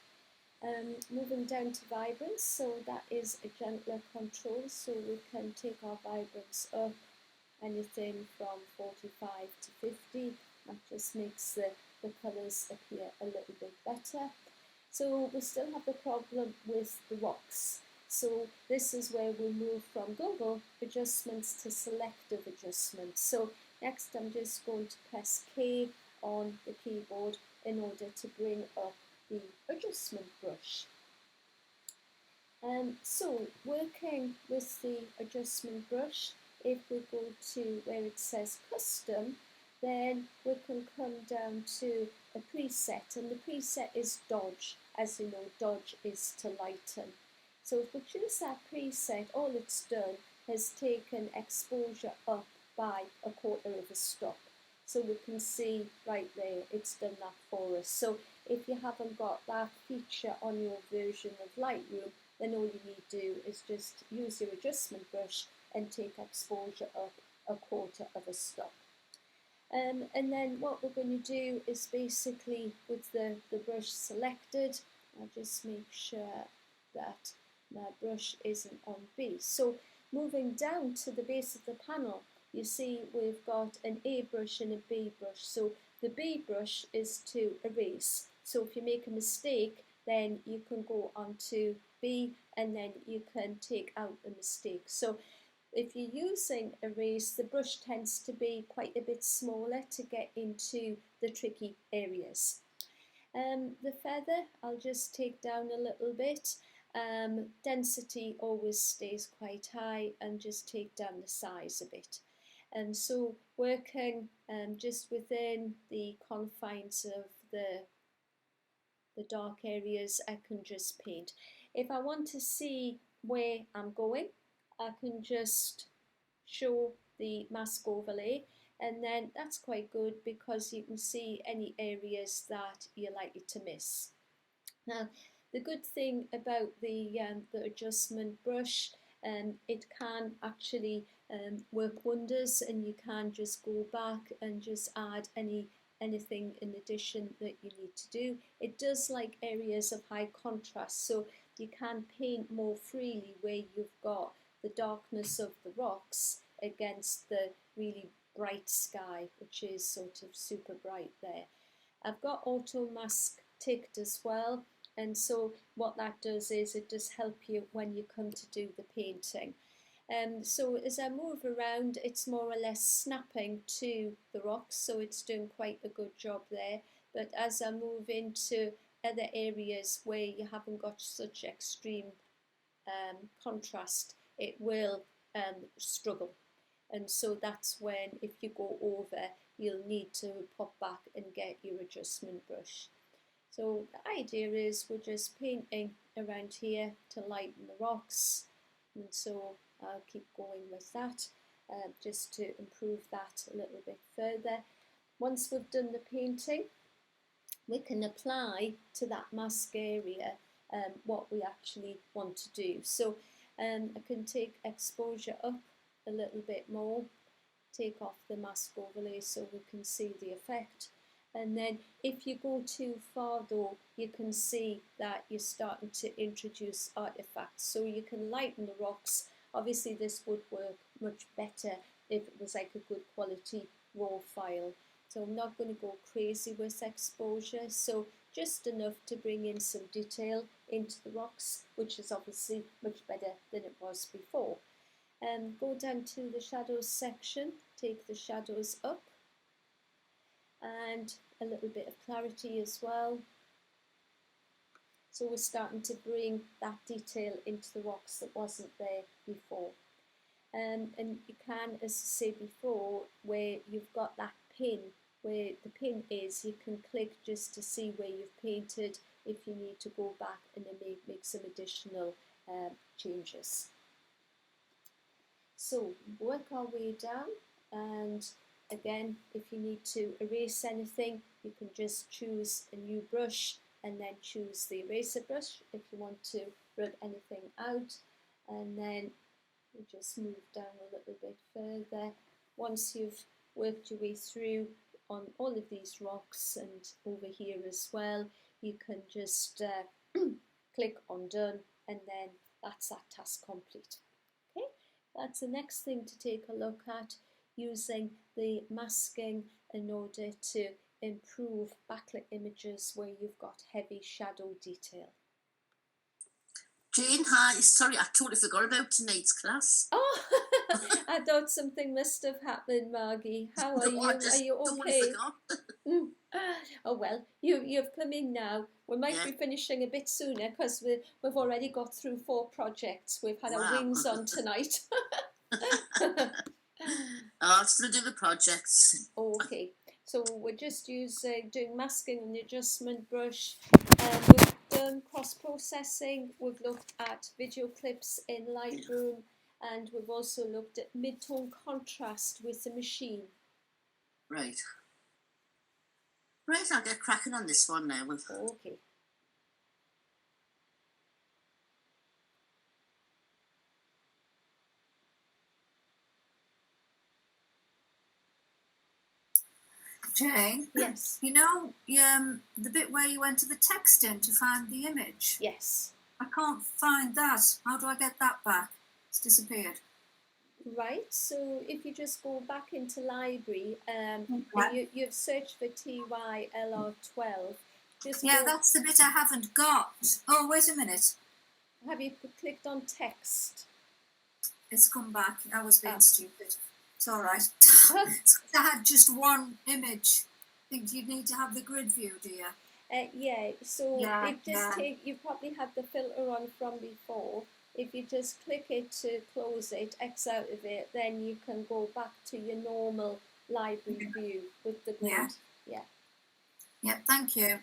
Moving down to vibrance, so that is a gentler control, so we can take our vibrance up anything from 45 to 50. That just makes the colours appear a little bit better. So we still have the problem with the rocks. So this is where we move from global adjustments to selective adjustments. So next I'm just going to press K on the keyboard in order to bring up the adjustment brush. So working with the adjustment brush, if we go to where it says custom, then we can come down to a preset, and the preset is dodge. As you know, dodge is to lighten. So if we choose that preset, all it's done has taken exposure up by 1/4 of a stop. So we can see right there, it's done that for us. So if you haven't got that feature on your version of Lightroom, then all you need to do is just use your adjustment brush and take exposure up 1/4 of a stop. And then what we're going to do is basically, with the brush selected, I'll just make sure that my brush isn't on B. So moving down to the base of the panel, you see we've got an A brush and a B brush. So the B brush is to erase. So if you make a mistake, then you can go on to B and then you can take out the mistake. So if you're using erase, the brush tends to be quite a bit smaller to get into the tricky areas. The feather, I'll just take down a little bit. Density always stays quite high, and just take down the size a bit. And so working just within the confines of the dark areas, I can just paint. If I want to see where I'm going, I can just show the mask overlay, and then that's quite good because you can see any areas that you're likely to miss. Now, the good thing about the adjustment brush, it can actually work wonders, and you can just go back and just add anything in addition that you need to do. It does like areas of high contrast, so you can paint more freely where you've got the darkness of the rocks against the really bright sky, which is sort of super bright there. I've got auto mask ticked as well, and so what that does is it does help you when you come to do the painting. So as I move around, it's more or less snapping to the rocks, so it's doing quite a good job there. But as I move into other areas where you haven't got such extreme contrast, it will struggle. And so that's when, if you go over, you'll need to pop back and get your adjustment brush. So the idea is we're just painting around here to lighten the rocks, and so I'll keep going with that just to improve that a little bit further. Once we've done the painting, we can apply to that mask area what we actually want to do. So I can take exposure up a little bit more, take off the mask overlay so we can see the effect. And then if you go too far though, you can see that you're starting to introduce artifacts. So you can lighten the rocks. Obviously this would work much better if it was like a good quality raw file. So I'm not going to go crazy with exposure, so just enough to bring in some detail into the rocks, which is obviously much better than it was before. Go down to the shadows section, take the shadows up, and a little bit of clarity as well. So we're starting to bring that detail into the rocks that wasn't there before. And you can, as I said before, where you've got that pin, where the pin is, you can click just to see where you've painted if you need to go back and then make some additional changes. So work our way down, and again, if you need to erase anything, you can just choose a new brush and then choose the eraser brush if you want to rub anything out, and then you just move down a little bit further. Once you've worked your way through on all of these rocks and over here as well, you can just click on done, and then that's that task complete. Okay, that's the next thing to take a look at, using the masking in order to improve backlit images where you've got heavy shadow detail. Jane, hi. Sorry, I totally forgot about tonight's class. Oh, I thought something must have happened, Margie. How are No, you? I just Are you totally okay? forgot. Oh well, you've come in now. We might Yeah. be finishing a bit sooner because we've already got through 4 projects. We've had our Wow. wings on tonight. I'm just going to do the projects. Okay, so we're just doing masking and adjustment brush. We've done cross-processing. We've looked at video clips in Lightroom, and we've also looked at mid-tone contrast with the machine. Right. Right, I'll get cracking on this one now. Okay. Jane, Yes. you know the bit where you enter the text in to find the image? Yes. I can't find that. How do I get that back? It's disappeared. Right, so if you just go back into library and you've searched for TYLR12, just Yeah, go, that's the bit I haven't got. Oh, wait a minute. have you clicked on text? It's come back. I was being Ah. stupid. It's all right. I had just one image. I think you need to have the grid view, do you? Yeah, so Yeah, it just yeah. you probably had the filter on from before. If you just click it to close it, X out of it, then you can go back to your normal library view with the grid. Yeah. Yeah, thank you.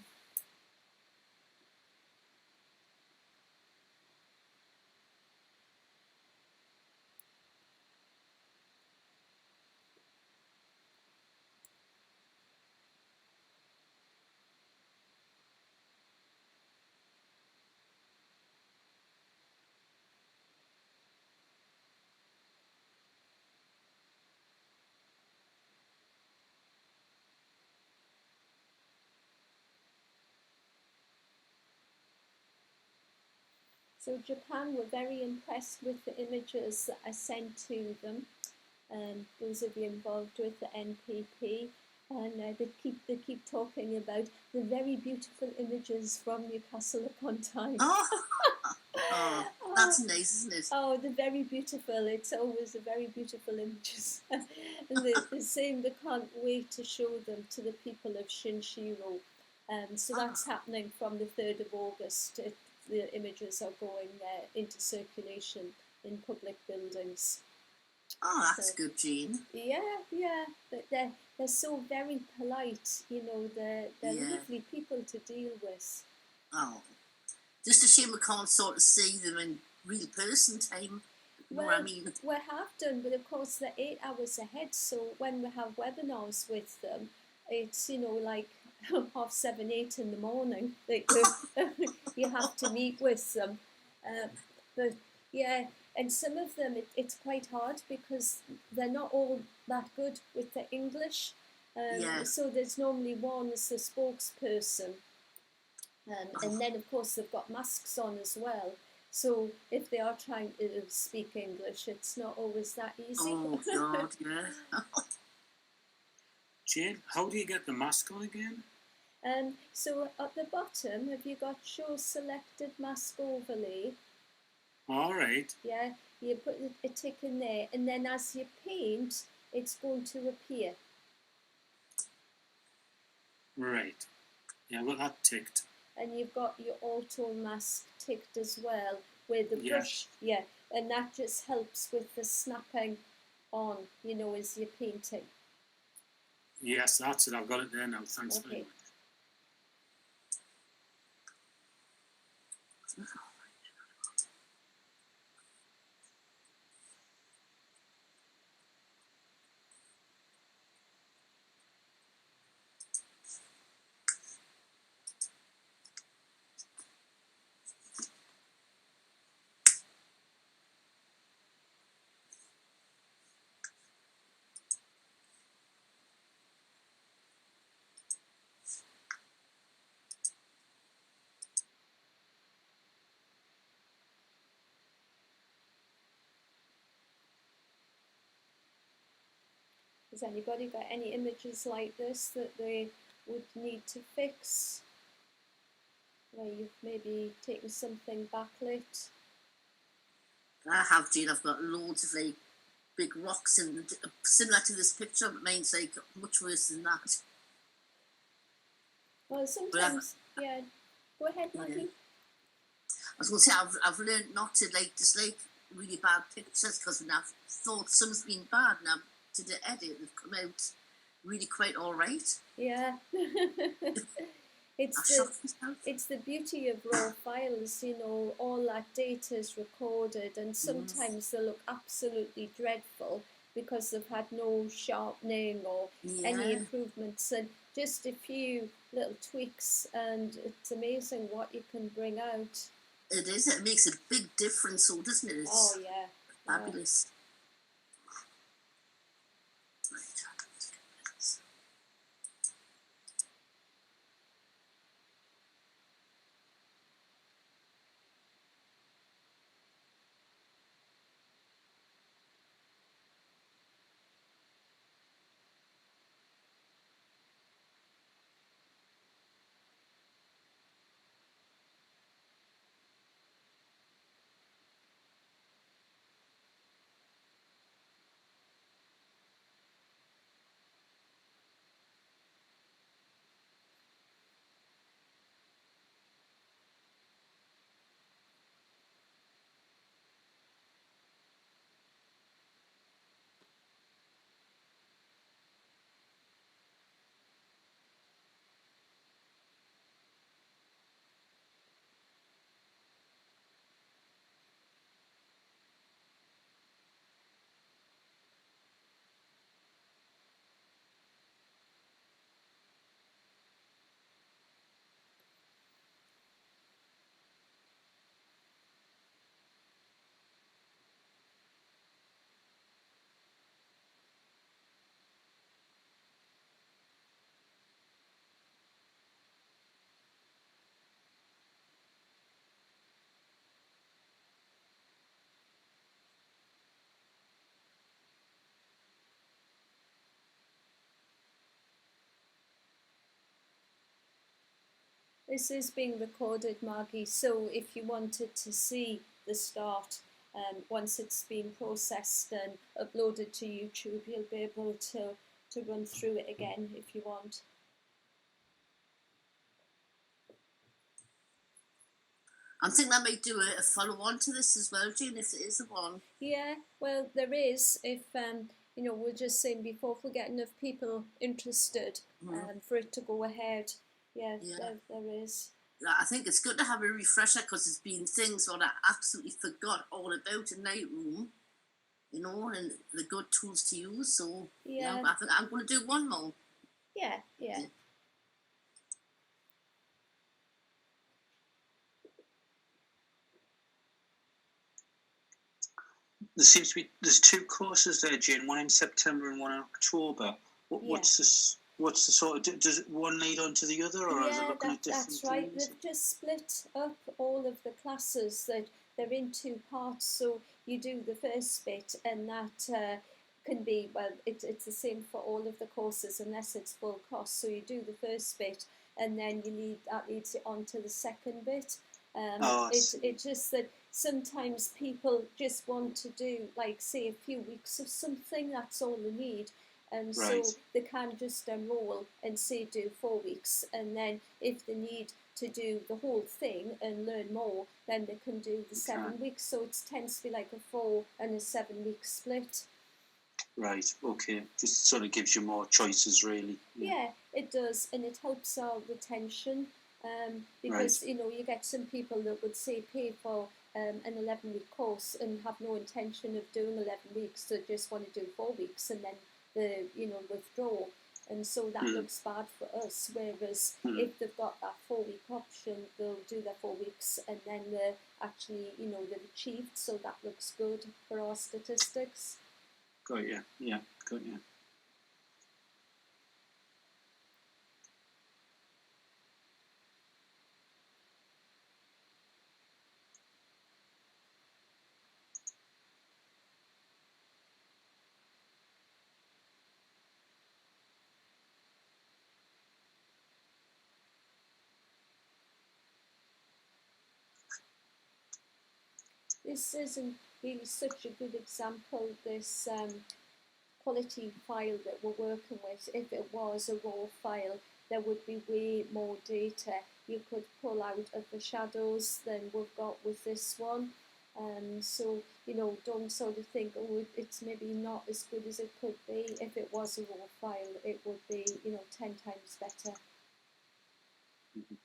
So Japan were very impressed with the images that I sent to them. Those of you involved with the NPP, and they keep talking about the very beautiful images from Newcastle upon Tyne. Oh, that's nice, isn't it? Oh, they're very beautiful. It's always a very beautiful images. And they're saying they can't wait to show them to the people of Shinshiro. So that's happening from the 3rd of August. The images are going into circulation in public buildings. Oh, that's good, Jean. Yeah. But they're so very polite. You know, they're lovely people to deal with. Oh, just a shame we can't sort of see them in real person time. You know what I mean? We have done, but of course they're 8 hours ahead. So when we have webinars with them, it's like 7:30, 8 in the morning that you have to meet with them. But yeah, and some of them it's quite hard because they're not all that good with the English. So there's normally one as the spokesperson. And then, of course, they've got masks on as well. So if they are trying to speak English, it's not always that easy. Oh, God, yeah. Jane, how do you get the mask on again? So at the bottom, have you got Show Selected Mask Overlay? All right. Yeah, you put a tick in there, and then as you paint, it's going to appear. Right. Yeah, well, that ticked. And you've got your auto mask ticked as well, with the brush, and that just helps with the snapping on, as you're painting. Yes, that's it. I've got it there now. Thanks very much. Has anybody got any images like this that they would need to fix? Where you've maybe taken something backlit? I have, Jean. I've got loads of big rocks and similar to this picture, but mine's much worse than that. Well, sometimes, yeah. Go ahead, Maggie. I was going to say, I've learned not to dislike really bad pictures, because when I've thought some's been bad and I did the edit, they've come out really quite all right. Yeah. It's the beauty of raw files, you know, all that data is recorded, and sometimes they look absolutely dreadful because they've had no sharpening or any improvements, and just a few little tweaks, and it's amazing what you can bring out. It is. It makes a big difference, so doesn't it? It's fabulous. This is being recorded, Maggie, so if you wanted to see the start, once it's been processed and uploaded to YouTube, you'll be able to run through it again if you want. I'm thinking I might do a follow-on to this as well, Jane, if there is a one. Yeah, well, there is. If you know, we're just saying before, if we get enough people interested for it to go ahead, there is. I think it's good to have a refresher, because there's been things that I absolutely forgot all about in Lightroom, you know, and the good tools to use. So I think I'm going to do one more. Yeah. There seems to be there's two courses there, Jane. One in September and one in October. What's this? What's the sort of? Does one lead on to the other, or is it looking at different that's right. things? They've just split up all of the classes. That they're in two parts. So you do the first bit, and that can be, well, it's the same for all of the courses unless it's full cost. So you do the first bit, and then that leads it on to the second bit. It's just that sometimes people just want to do, like, say, a few weeks of something. That's all they need. And so they can just enroll and say do 4 weeks, and then if they need to do the whole thing and learn more, then they can do the 7 weeks. So it tends to be like a 4 and a 7 week split. Right, okay. Just sort of gives you more choices, really. Yeah, it does, and it helps our retention, because, you know, you get some people that would say pay for an 11-week course and have no intention of doing 11 weeks, so just want to do 4 weeks and then withdraw, and so that looks bad for us. Whereas if they've got that 4-week option, they'll do their 4 weeks, and then they're actually, they've achieved, so that looks good for our statistics. Got you. Yeah, got you. This isn't really such a good example, this quality file that we're working with. If it was a raw file, there would be way more data you could pull out of the shadows than we've got with this one. So, you know, don't sort of think, oh, it's maybe not as good as it could be. If it was a raw file, it would be, you know, 10 times better. Mhm.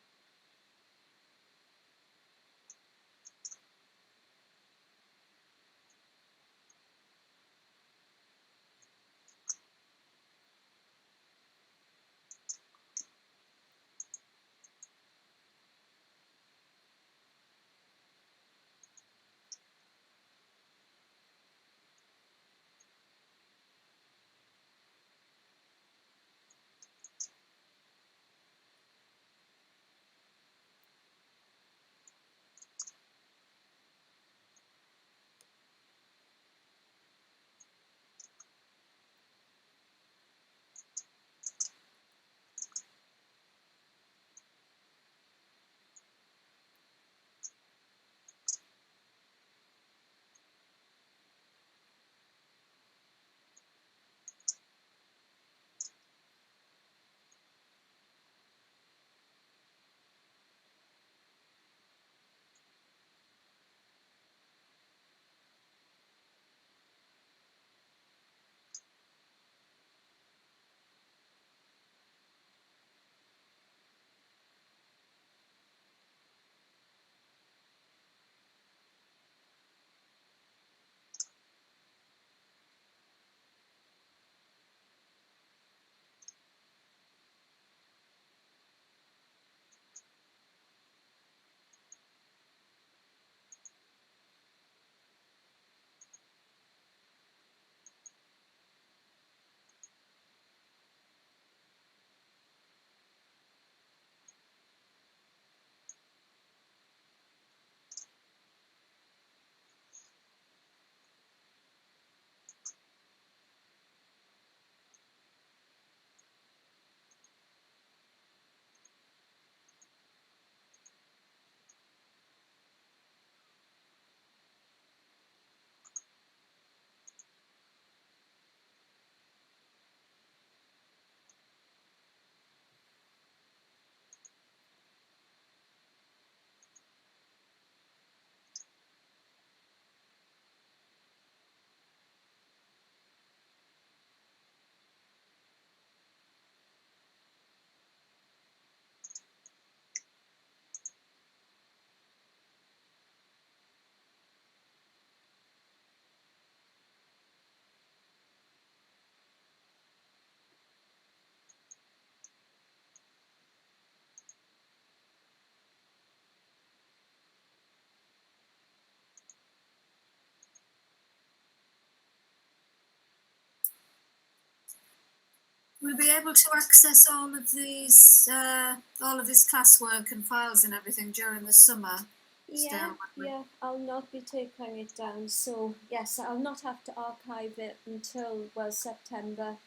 We'll be able to access all of this classwork and files and everything during the summer. Yeah, Still. yeah, I'll not be taking it down. So, yes, I'll not have to archive it until, well, September.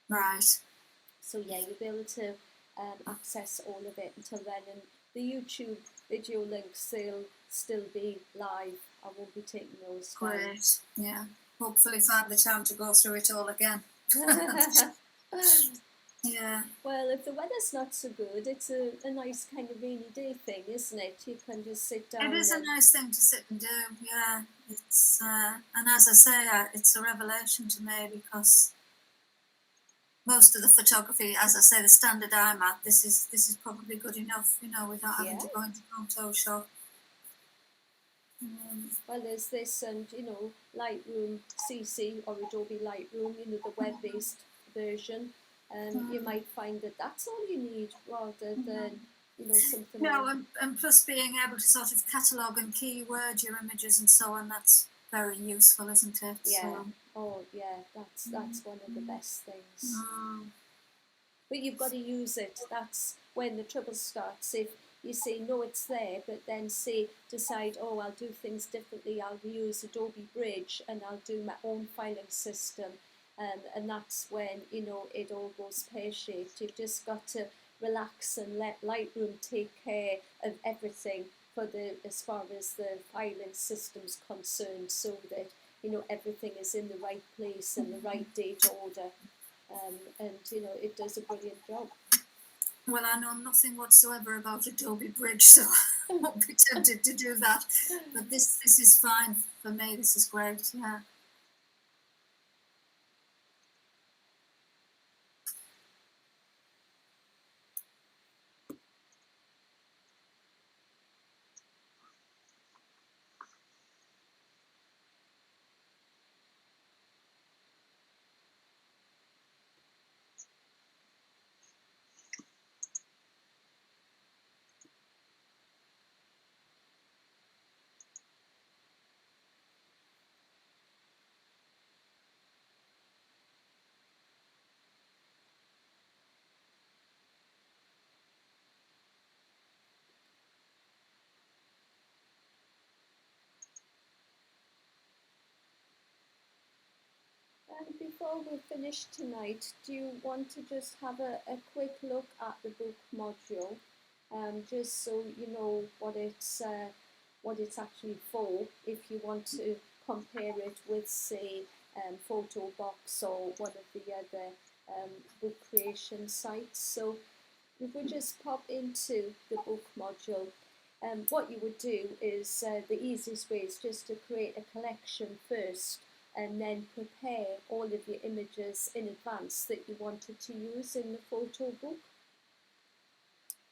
Right. So, yeah, you'll be able to access all of it until then. And the YouTube video links, they'll still be live. I won't be taking those down. Great. Yeah. Hopefully find the time to go through it all again. Yeah. Well, if the weather's not so good, it's a nice kind of rainy day thing, isn't it? You can just sit down. It is a nice thing to sit and do. Yeah. It's and as I say, it's a revelation to me because most of the photography, as I say, the standard I'm at, this is probably good enough, you know, without having to go into Photoshop. Well, there's this, and you know, Lightroom CC or Adobe Lightroom, you know, the web-based version. You might find that that's all you need rather than, you know, something. No, and plus being able to sort of catalogue and keyword your images and so on, that's very useful, isn't it? Yeah. So, oh, yeah. That's one of the best things. But you've got to use it. That's when the trouble starts. If you say, no, it's there, but then decide, oh, I'll do things differently. I'll use Adobe Bridge and I'll do my own filing system. And that's when, you know, it all goes pear-shaped. You've just got to relax and let Lightroom take care of everything as far as the filing system's concerned, so that, you know, everything is in the right place and the right date order. And, you know, it does a brilliant job. Well, I know nothing whatsoever about Adobe Bridge, so I won't be tempted to do that. But this is fine for me. This is great. Yeah. And before we finish tonight, do you want to just have a quick look at the book module, just so you know what it's actually for, if you want to compare it with, say, Photo Box or one of the other book creation sites. So if we just pop into the book module, what you would do is, the easiest way is just to create a collection first, and then prepare all of your images in advance that you wanted to use in the photo book.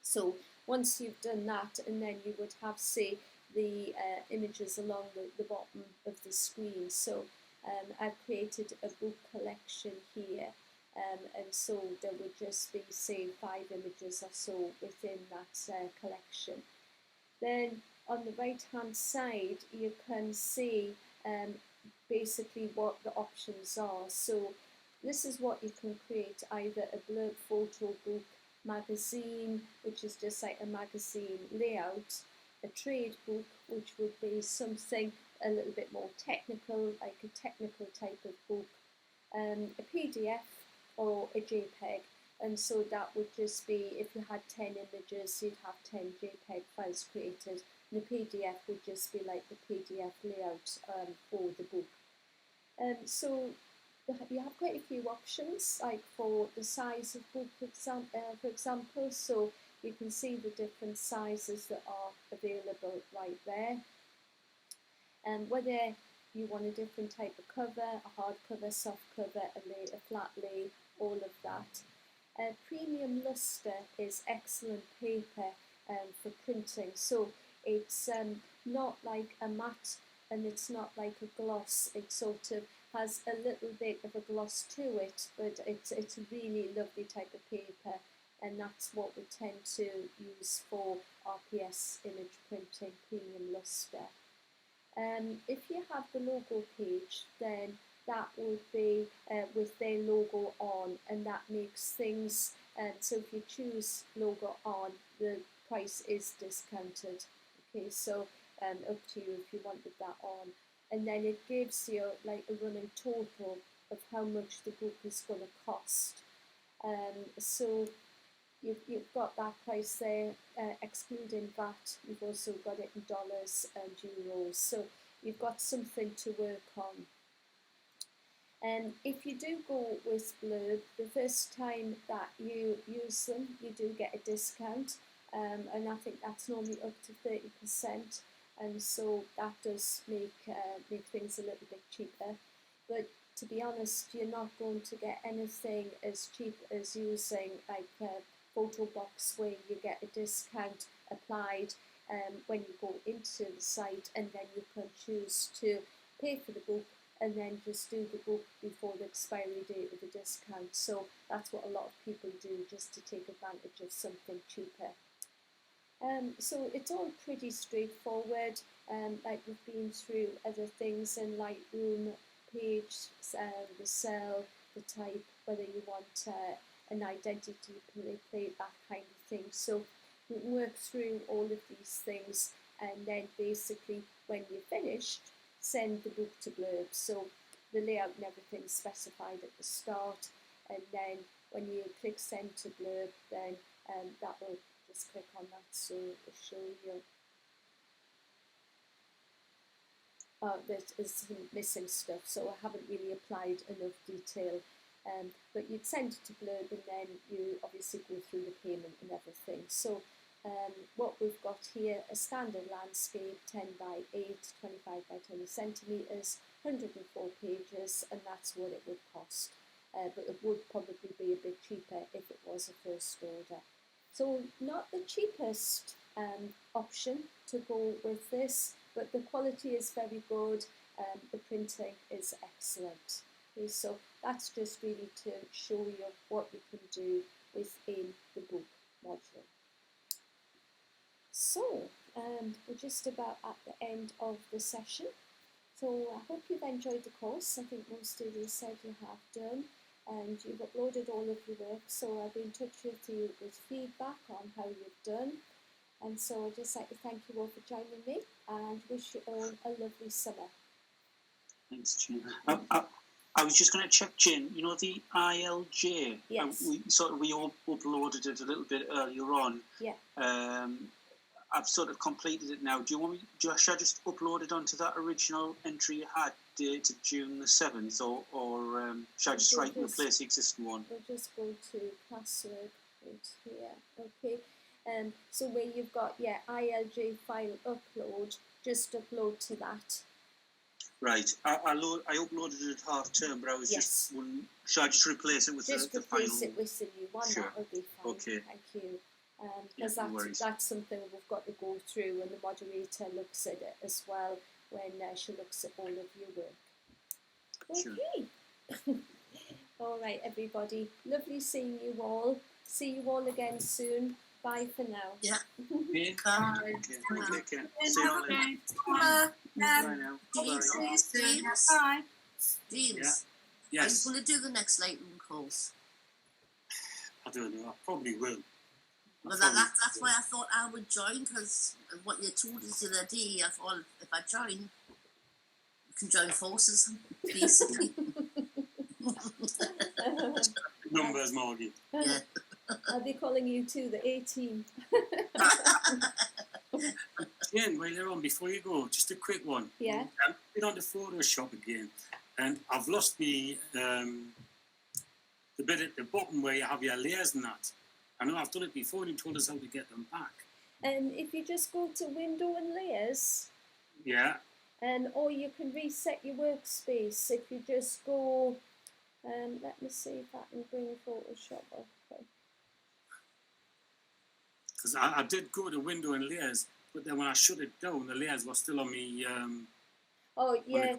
So once you've done that, and then you would have, say, the images along the bottom of the screen. So I've created a book collection here, and so there would just be, say, 5 images or so within that collection. Then on the right hand side you can see basically what the options are. So this is what you can create: either a blurb photo book, magazine, which is just like a magazine layout, a trade book, which would be something a little bit more technical, like a technical type of book, a PDF or a JPEG. And so that would just be, if you had 10 images, you'd have 10 JPEG files created. And the PDF would just be like the PDF layout for the book. So you have quite a few options, like for the size of book, for example. So you can see the different sizes that are available right there. And whether you want a different type of cover, a hard cover, soft cover, a flat lay, all of that. Premium luster is excellent paper for printing. So it's not like a matte, and it's not like a gloss. It sort of has a little bit of a gloss to it, but it's a really lovely type of paper, and that's what we tend to use for RPS image printing, premium luster. If you have the logo page, then that would be with their logo on, and that makes things, so if you choose logo on, the price is discounted. Okay, so up to you if you wanted that on. And then it gives you like a running total of how much the book is going to cost. So you've got that price there, excluding VAT. You've also got it in dollars and euros, so you've got something to work on. And if you do go with Blurb, the first time that you use them, you do get a discount, and I think that's normally up to 30%, and so that does make things a little bit cheaper. But to be honest, you're not going to get anything as cheap as using like Photo Box, where you get a discount applied when you go into the site, and then you can choose to pay for the book and then just do the book before the expiry date of the discount. So that's what a lot of people do, just to take advantage of something cheaper. So it's all pretty straightforward, like we've been through other things in Lightroom, page, the cell, the type, whether you want an identity plate, that kind of thing. So we work through all of these things, and then basically when you're finished, send the book to Blurb. So the layout and everything is specified at the start, and then when you click send to Blurb, then that will just click on that, so it'll show you. There is some missing stuff, so I haven't really applied enough detail But you'd send it to Blurb and then you obviously go through the payment and everything. So what we've got here, a standard landscape, 10 by 8, 25 by 20 centimetres, 104 pages, and that's what it would cost. But it would probably be a bit cheaper if it was a first order. So not the cheapest option to go with this, but the quality is very good. The printing is excellent. Okay, so that's just really to show you what you can do within the book module. So we're just about at the end of the session. So I hope you've enjoyed the course. I think most of you said you have done, and you've uploaded all of your work. So I'll be in touch with you with feedback on how you've done. And so I'd just like to thank you all for joining me and wish you all a lovely summer. Thanks, Jane. I was just going to check, Jane, you know the ILJ? Yes. We all uploaded it a little bit earlier on. Yeah. I've sort of completed it now. Do you want me? Should I just upload it onto that original entry you had dated June the 7th, or should I just replace the existing one? We'll just go to password right here. Okay. So where you've got ILJ file upload, just upload to that. Right. I uploaded it at half term, but I was just wondering, should I just replace it with the final? Just replace it with the new one. Sure. That will be fine. Okay. Thank you. Because that's something we've got to go through, and the moderator looks at it as well when she looks at all of your work. Okay. Sure. All right, everybody. Lovely seeing you all. See you all again soon. Bye for now. Yeah. Bye. Bye. Take care. See you later. Bye. Bye now. Bye. James, Yes. are you going to do the next Lightroom course? I don't know. I probably will. Well, that's why I thought I would join, because of what you told us the other day. I thought if I join, you can join forces, basically. Numbers, Margie. Yeah. I'll be calling you too, the A-team. Jane, while you're on, before you go, just a quick one. Yeah. I've been on the Photoshop again, and I've lost the bit at the bottom where you have your layers and that. I know I've done it before, and you told us how to get them back. If you just go to Window and Layers, Yeah. or you can reset your workspace if you just go. Let me see if I can bring Photoshop up. Because I did go to Window and Layers, but then when I shut it down, the layers were still on me. Oh yeah,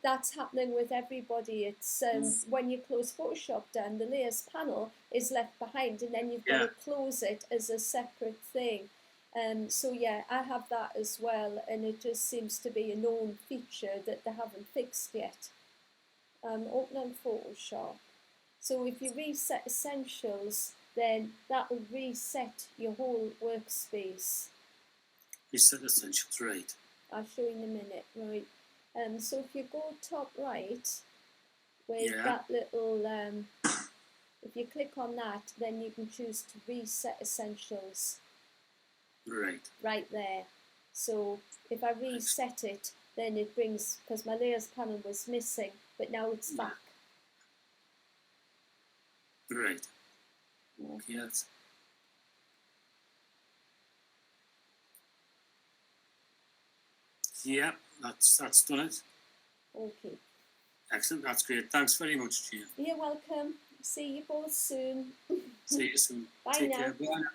that's happening with everybody. It's when you close Photoshop down, the layers panel is left behind, and then you've got to close it as a separate thing. So yeah, I have that as well, and it just seems to be a known feature that they haven't fixed yet. Open on Photoshop. So if you reset Essentials, then that will reset your whole workspace. Reset Essentials, right. I'll show you in a minute, right? So if you go top right, with that little, if you click on that, then you can choose to reset Essentials. Right. Right there. So if I reset it, then it brings, because my layers panel was missing, but now it's back. Right. Okay, that's done it. Okay. Excellent, that's great. Thanks very much, Jane. You're welcome. See you both soon. See you soon. Bye Take now. care. Bye now.